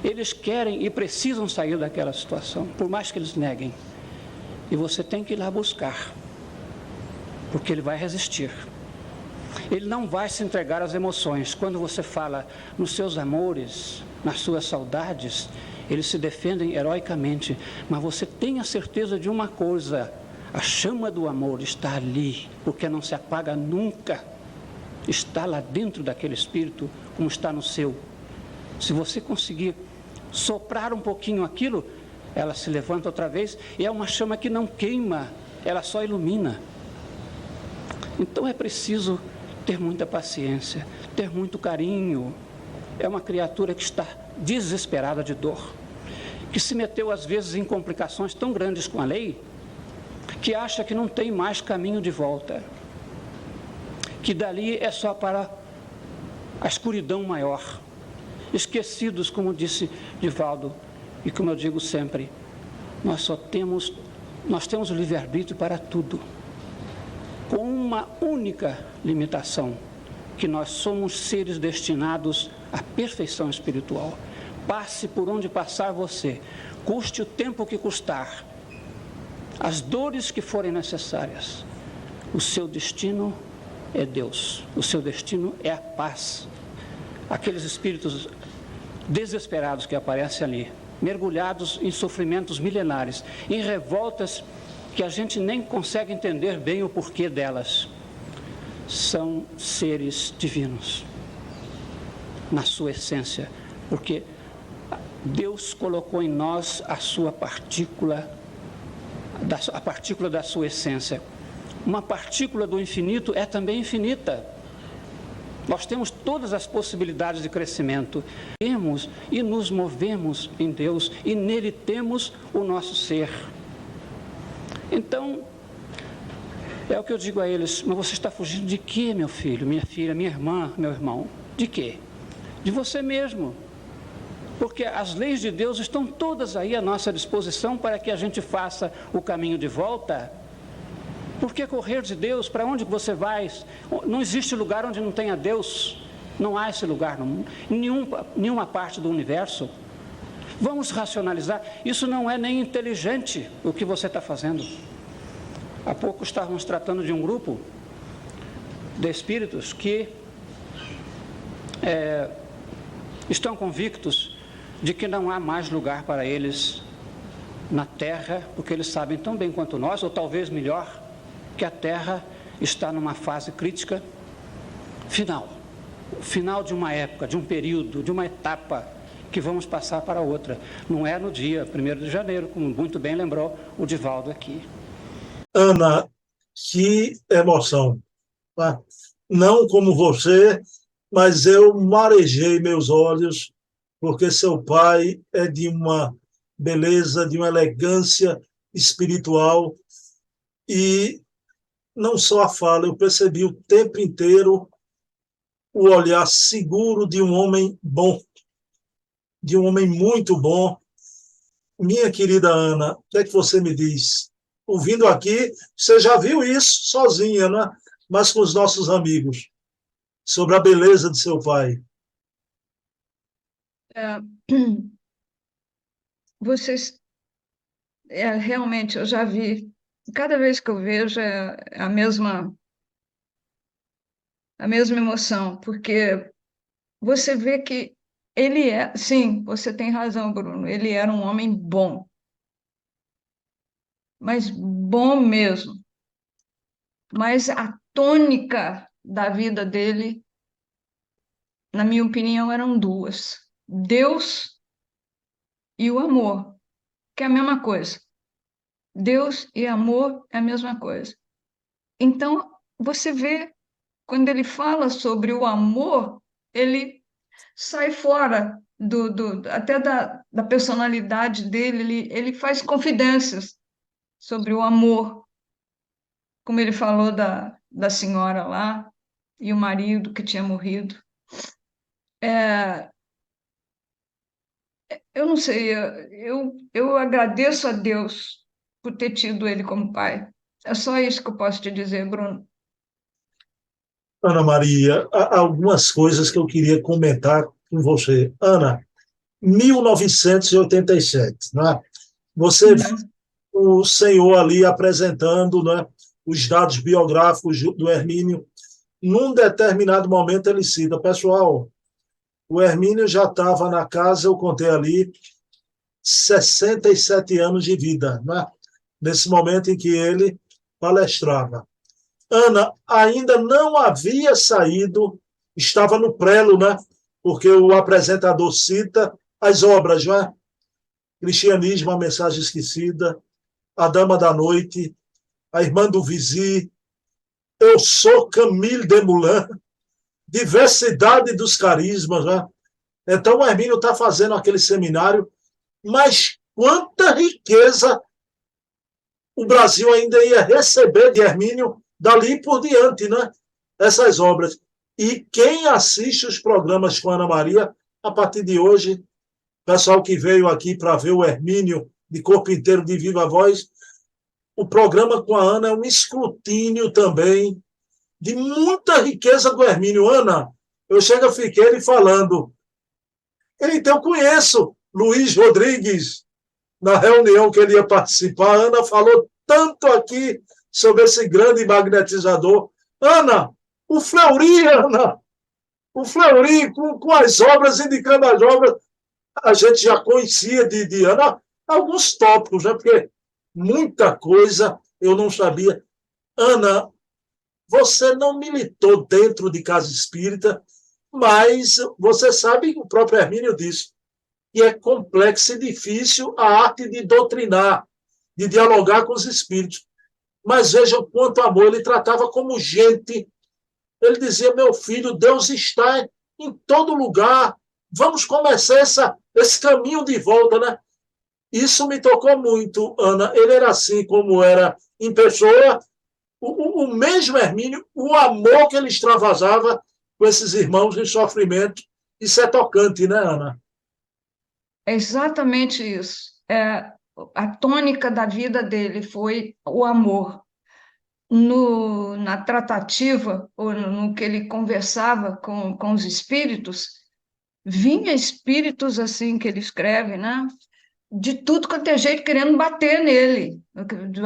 Eles querem e precisam sair daquela situação, por mais que eles neguem, e você tem que ir lá buscar, porque ele vai resistir. Ele não vai se entregar às emoções. Quando você fala nos seus amores, nas suas saudades, eles se defendem heroicamente. Mas você tenha certeza de uma coisa: a chama do amor está ali, porque não se apaga nunca. Está lá dentro daquele espírito, como está no seu. Se você conseguir soprar um pouquinho aquilo, ela se levanta outra vez, e é uma chama que não queima, ela só ilumina. Então é preciso ter muita paciência, ter muito carinho. É uma criatura que está desesperada de dor, que se meteu às vezes em complicações tão grandes com a lei, que acha que não tem mais caminho de volta, que dali é só para a escuridão maior. Esquecidos, como disse Divaldo, e como eu digo sempre, nós temos o livre-arbítrio para tudo, com uma única limitação, que nós somos seres destinados à perfeição espiritual. Passe por onde passar você, custe o tempo que custar, as dores que forem necessárias, o seu destino é Deus, o seu destino é a paz. Aqueles espíritos desesperados que aparecem ali, mergulhados em sofrimentos milenares, em revoltas que a gente nem consegue entender bem o porquê delas, são seres divinos, na sua essência, porque Deus colocou em nós a sua partícula, a partícula da sua essência. Uma partícula do infinito é também infinita. Nós temos todas as possibilidades de crescimento. Temos e nos movemos em Deus, e nele temos o nosso ser. Então, é o que eu digo a eles: mas você está fugindo de quê, meu filho, minha filha, minha irmã, meu irmão? De quê? De você mesmo. Porque as leis de Deus estão todas aí à nossa disposição para que a gente faça o caminho de volta. Por que correr de Deus? Para onde você vai? Não existe lugar onde não tenha Deus. Não há esse lugar no mundo, em nenhuma parte do universo. Vamos racionalizar. Isso não é nem inteligente o que você está fazendo. Há pouco estávamos tratando de um grupo de espíritos que estão convictos de que não há mais lugar para eles na Terra, porque eles sabem tão bem quanto nós, ou talvez melhor, que a Terra está numa fase crítica final de uma época, de um período, de uma etapa que vamos passar para outra. Não é no dia 1º de janeiro, como muito bem lembrou o Divaldo aqui. Ana, que emoção. Tá? Não como você, mas eu marejei meus olhos, porque seu pai é de uma beleza, de uma elegância espiritual, e não só a fala, eu percebi o tempo inteiro o olhar seguro de um homem bom, de um homem muito bom. Minha querida Ana, o que é que você me diz? Ouvindo aqui, você já viu isso sozinha, né? Mas com os nossos amigos, sobre a beleza de seu pai. Vocês, realmente, eu já vi. Cada vez que eu vejo é a mesma emoção, porque você vê que ele sim, você tem razão, Bruno, ele era um homem bom, mas bom mesmo. Mas a tônica da vida dele, na minha opinião, eram duas: Deus e o amor, que é a mesma coisa. Deus e amor é a mesma coisa. Então, você vê, quando ele fala sobre o amor, ele sai fora até da personalidade dele, ele faz confidências sobre o amor, como ele falou da senhora lá e o marido que tinha morrido. Eu não sei, eu agradeço a Deus por ter tido ele como pai. É só isso que eu posso te dizer, Bruno. Ana Maria, há algumas coisas que eu queria comentar com você. Ana, 1987, né? Você viu o senhor ali apresentando, né, os dados biográficos do Hermínio, num determinado momento ele cita, pessoal, o Hermínio já estava na casa, eu contei ali, 67 anos de vida, né? Nesse momento em que ele palestrava. Ana ainda não havia saído, estava no prelo, né? Porque o apresentador cita as obras, né? Cristianismo, a mensagem esquecida, A Dama da Noite, A Irmã do Vizir, Eu Sou Camille Desmoulins, Diversidade dos Carismas, né? Então o Hermínio está fazendo aquele seminário, mas quanta riqueza o Brasil ainda ia receber de Hermínio dali por diante, né? Essas obras. E quem assiste os programas com Ana Maria, a partir de hoje, pessoal que veio aqui para ver o Hermínio de corpo inteiro de viva voz, o programa com a Ana é um escrutínio também de muita riqueza do Hermínio. Ana, eu chego a ficar ele falando. Então, eu conheço Luiz Rodrigues, na reunião que ele ia participar. A Ana falou tanto aqui sobre esse grande magnetizador. Ana, Ana, o Fleury, com as obras, indicando as obras, a gente já conhecia de Ana alguns tópicos, né? Porque muita coisa eu não sabia. Ana, você não militou dentro de casa espírita, mas você sabe que o próprio Hermínio disse que é complexo e difícil a arte de doutrinar, de dialogar com os espíritos. Mas veja o quanto amor ele tratava como gente. Ele dizia, meu filho, Deus está em todo lugar. Vamos começar esse caminho de volta, né? Isso me tocou muito, Ana. Ele era assim como era em pessoa. O mesmo Hermínio, o amor que ele extravasava com esses irmãos em sofrimento. Isso é tocante, né, Ana? É exatamente isso. A tônica da vida dele foi o amor. Na tratativa, ou no que ele conversava com os espíritos, vinha espíritos assim que ele escreve, né? De tudo quanto é jeito, querendo bater nele.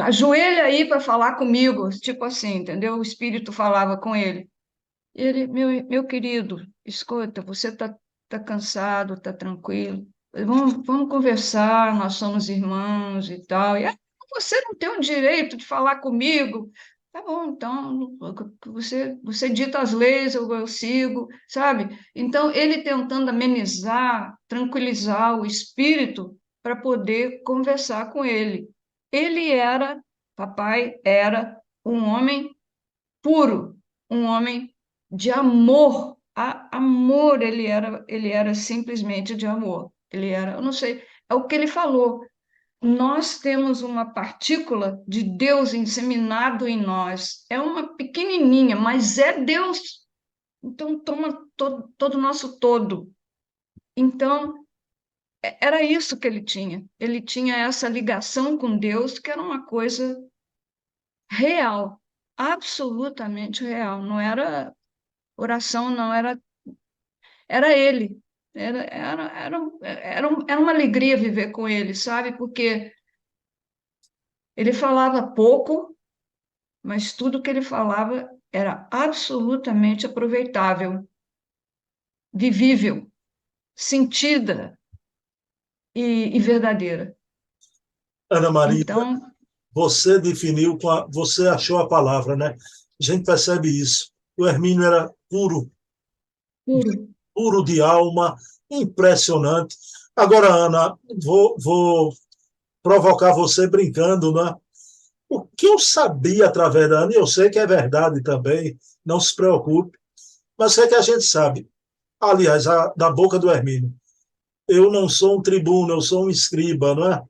Ajoelha aí para falar comigo, tipo assim, entendeu? O espírito falava com ele. E ele, meu querido, escuta, você tá cansado, está tranquilo. Vamos conversar, nós somos irmãos e tal. E você não tem o direito de falar comigo. Tá bom, então você dita as leis, eu sigo, sabe? Então, ele tentando amenizar, tranquilizar o espírito para poder conversar com ele. Papai era um homem puro, um homem de amor. Amor, ele era simplesmente de amor. Ele era, eu não sei, é o que ele falou. Nós temos uma partícula de Deus inseminado em nós. É uma pequenininha, mas é Deus. Então, toma todo o nosso todo. Então, era isso que ele tinha. Ele tinha essa ligação com Deus, que era uma coisa real, absolutamente real. Não era oração, não, era ele. Era uma alegria viver com ele, sabe? Porque ele falava pouco, mas tudo que ele falava era absolutamente aproveitável, vivível, sentida e verdadeira. Ana Maria, Então, você definiu, você achou a palavra, né? A gente percebe isso. O Hermínio era puro, puro. puro de alma, impressionante. Agora, Ana, vou provocar você brincando, né? O que eu sabia através da Ana, e eu sei que é verdade também, não se preocupe, mas é que a gente sabe, aliás, da boca do Hermínio. Eu não sou um tribuno, eu sou um escriba, não é?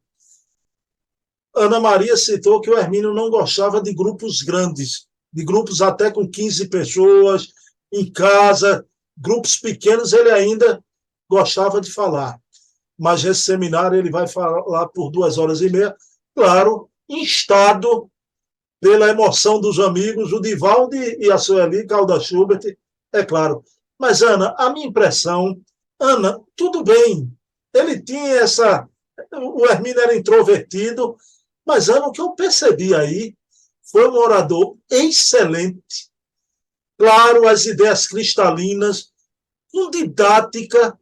Ana Maria citou que o Hermínio não gostava de grupos grandes, de grupos até com 15 pessoas, em casa, grupos pequenos ele ainda gostava de falar. Mas esse seminário ele vai falar por 2 horas e meia, claro, instado pela emoção dos amigos, o Divaldo e a Sueli, Calda Schubert, é claro. Mas, Ana, a minha impressão, Ana, tudo bem, ele tinha o Hermínio era introvertido, mas, Ana, o que eu percebi aí foi um orador excelente, claro, as ideias cristalinas, com didática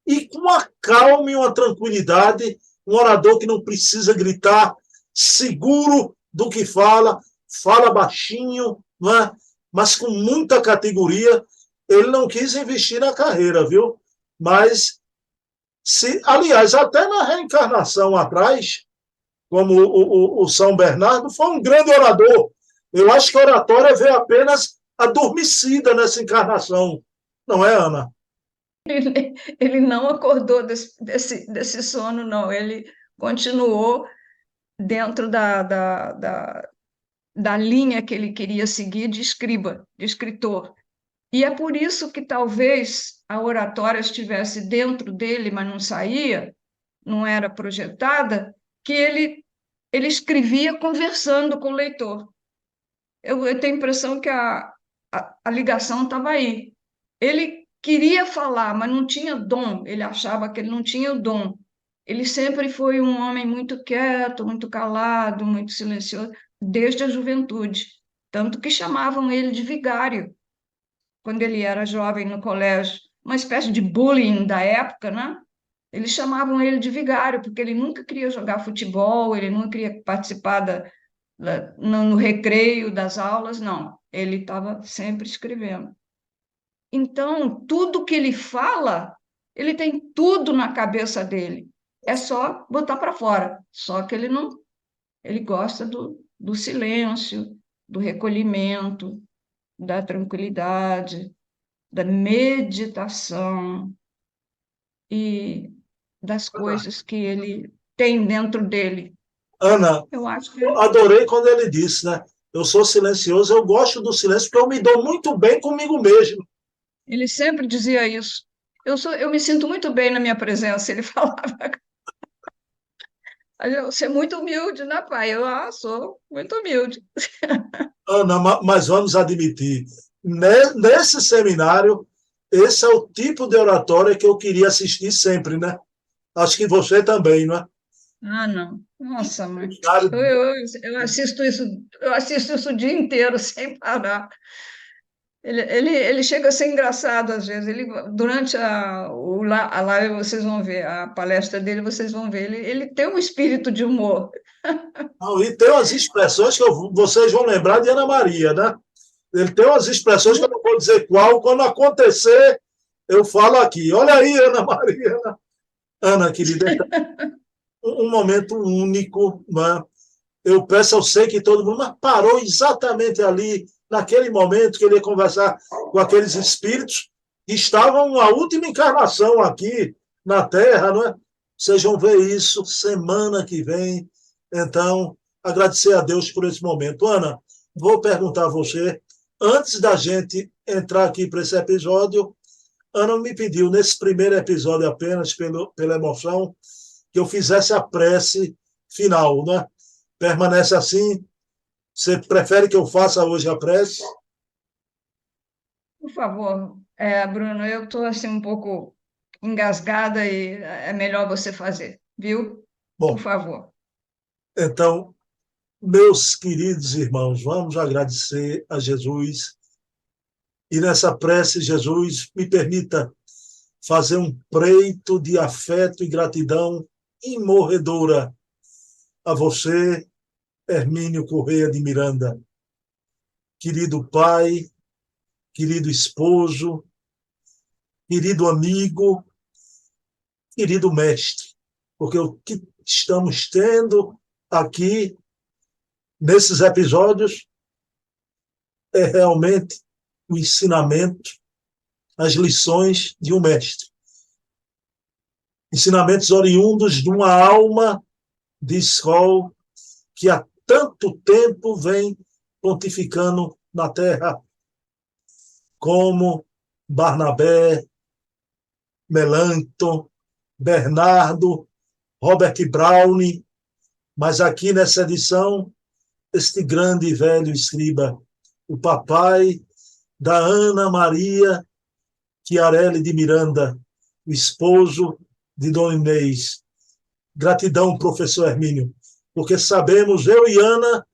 e com uma calma e uma tranquilidade, um orador que não precisa gritar, seguro do que fala, fala baixinho, não é? Mas com muita categoria. Ele não quis investir na carreira, viu? Mas, aliás, até na reencarnação atrás, como o São Bernardo, foi um grande orador. Eu acho que a oratória veio apenas adormecida nessa encarnação. Não é, Ana? Ele não acordou desse sono, não. Ele continuou dentro da linha que ele queria seguir de escriba, de escritor. E é por isso que talvez a oratória estivesse dentro dele, mas não saía, não era projetada, que ele escrevia conversando com o leitor. Eu tenho a impressão que a ligação estava aí. Ele queria falar, mas não tinha dom, ele achava que ele não tinha o dom. Ele sempre foi um homem muito quieto, muito calado, muito silencioso, desde a juventude. Tanto que chamavam ele de vigário, quando ele era jovem no colégio. Uma espécie de bullying da época, né? Eles chamavam ele de vigário, porque ele nunca queria jogar futebol, ele nunca queria participar no recreio das aulas, não. Ele estava sempre escrevendo. Então, tudo que ele fala, ele tem tudo na cabeça dele. É só botar para fora. Só que ele não, ele gosta do silêncio, do recolhimento, da tranquilidade, da meditação e das coisas que ele tem dentro dele. Ana, Eu acho que eu adorei quando ele disse, né? Eu sou silencioso, eu gosto do silêncio porque eu me dou muito bem comigo mesmo. ele sempre dizia isso. Eu me sinto muito bem na minha presença, ele falava. Você é muito humilde, né, pai? Eu sou muito humilde. Ana, mas vamos admitir, nesse seminário, esse é o tipo de oratória que eu queria assistir sempre, né? Acho que você também, não é? Ah, não. Nossa, mãe. Seminário. Eu assisto isso o dia inteiro, sem parar. Ele chega a ser engraçado às vezes. Durante a live, vocês vão ver, a palestra dele, vocês vão ver. Ele tem um espírito de humor. Não, e tem umas expressões que vocês vão lembrar de Ana Maria, né? Ele tem umas expressões que eu não vou dizer qual, quando acontecer, eu falo aqui. Olha aí, Ana Maria. Ana, querida, um momento único, né? Eu sei que todo mundo, mas parou exatamente ali, naquele momento que ele ia conversar com aqueles espíritos que estavam na última encarnação aqui na Terra, não é? Vocês vão ver isso semana que vem. Então, agradecer a Deus por esse momento. Ana, vou perguntar a você, antes da gente entrar aqui para esse episódio, Ana me pediu, nesse primeiro episódio apenas, pela emoção, que eu fizesse a prece final, né? Permanece assim? Você prefere que eu faça hoje a prece? Por favor, Bruno, eu estou assim um pouco engasgada e é melhor você fazer, viu? Por Bom, favor. então, meus queridos irmãos, vamos agradecer a Jesus. E nessa prece, Jesus, me permita fazer um preito de afeto e gratidão imorredora a você, Hermínio Correia de Miranda, querido pai, querido esposo, querido amigo, querido mestre, porque o que estamos tendo aqui nesses episódios é realmente o ensinamento, as lições de um mestre. Ensinamentos oriundos de uma alma de escola que há tanto tempo vem pontificando na Terra, como Barnabé, Melanchthon, Bernardo, Robert Browne, mas aqui nessa edição, este grande e velho escriba, o papai da Ana Maria Chiarelli de Miranda, o esposo de Dona Inês. Gratidão, professor Hermínio, porque sabemos, eu e Ana,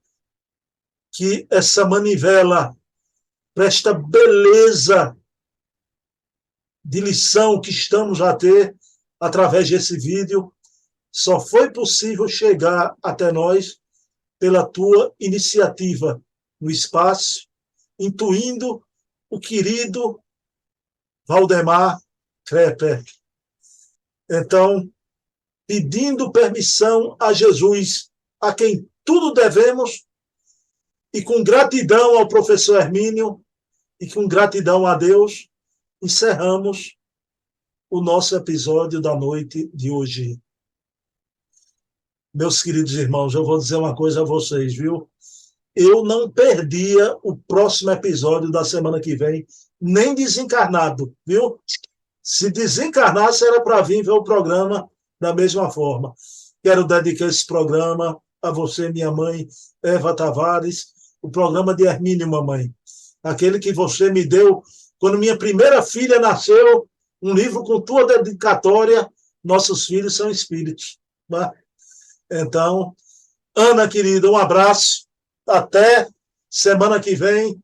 que essa manivela para esta beleza de lição que estamos a ter através desse vídeo. Só foi possível chegar até nós pela tua iniciativa no espaço, intuindo o querido Valdemar Crepper. Então, pedindo permissão a Jesus, a quem tudo devemos, e com gratidão ao professor Hermínio, e com gratidão a Deus, encerramos o nosso episódio da noite de hoje. Meus queridos irmãos, eu vou dizer uma coisa a vocês, viu? Eu não perdia o próximo episódio da semana que vem, nem desencarnado, viu? Se desencarnasse, era para vir ver o programa da mesma forma. Quero dedicar esse programa a você, minha mãe, Eva Tavares, o programa de Hermínio, mamãe. Aquele que você me deu quando minha primeira filha nasceu, um livro com tua dedicatória, Nossos Filhos São Espíritos. Né? Então, Ana, querida, um abraço. Até semana que vem.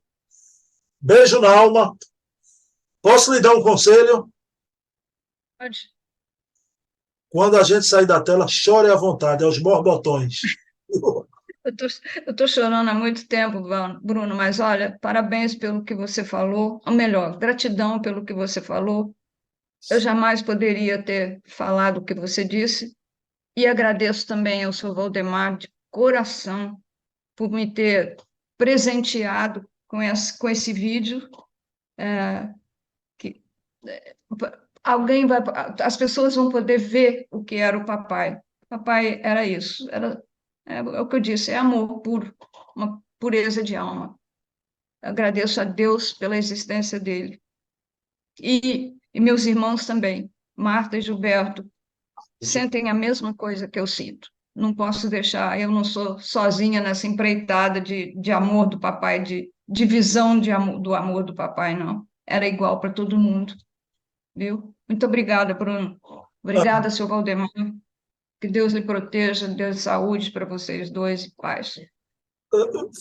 Beijo na alma. Posso lhe dar um conselho? Pode. Quando a gente sair da tela, chore à vontade, aos borbotões. Eu estou chorando há muito tempo, Bruno, mas olha, parabéns pelo que você falou, ou melhor, gratidão pelo que você falou. Eu jamais poderia ter falado o que você disse, e agradeço também ao seu Valdemar de coração por me ter presenteado com esse vídeo. Que as pessoas vão poder ver o que era o papai. O papai era isso, é o que eu disse, é amor puro, uma pureza de alma. Agradeço a Deus pela existência dele. E meus irmãos também, Marta e Gilberto, sentem a mesma coisa que eu sinto. Não posso deixar, eu não sou sozinha nessa empreitada de amor do papai, de visão do amor do papai, não. Era igual para todo mundo, viu? Muito obrigada, Bruno. Obrigada, seu Valdemar. Que Deus lhe proteja, dê saúde para vocês dois e paz.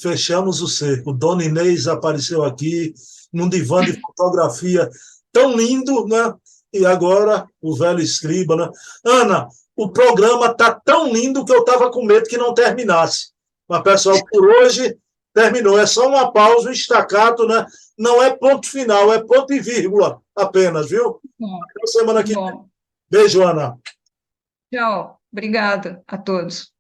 Fechamos o cerco. Dona Inês apareceu aqui num divã de fotografia tão lindo, né? E agora o velho escriba, né? Ana, o programa tá tão lindo que eu estava com medo que não terminasse. Mas, pessoal, por hoje terminou. É só uma pausa, um estacato, né? Não é ponto final, é ponto e vírgula apenas, viu? Até semana que vem. Beijo, Ana. Tchau. Obrigada a todos.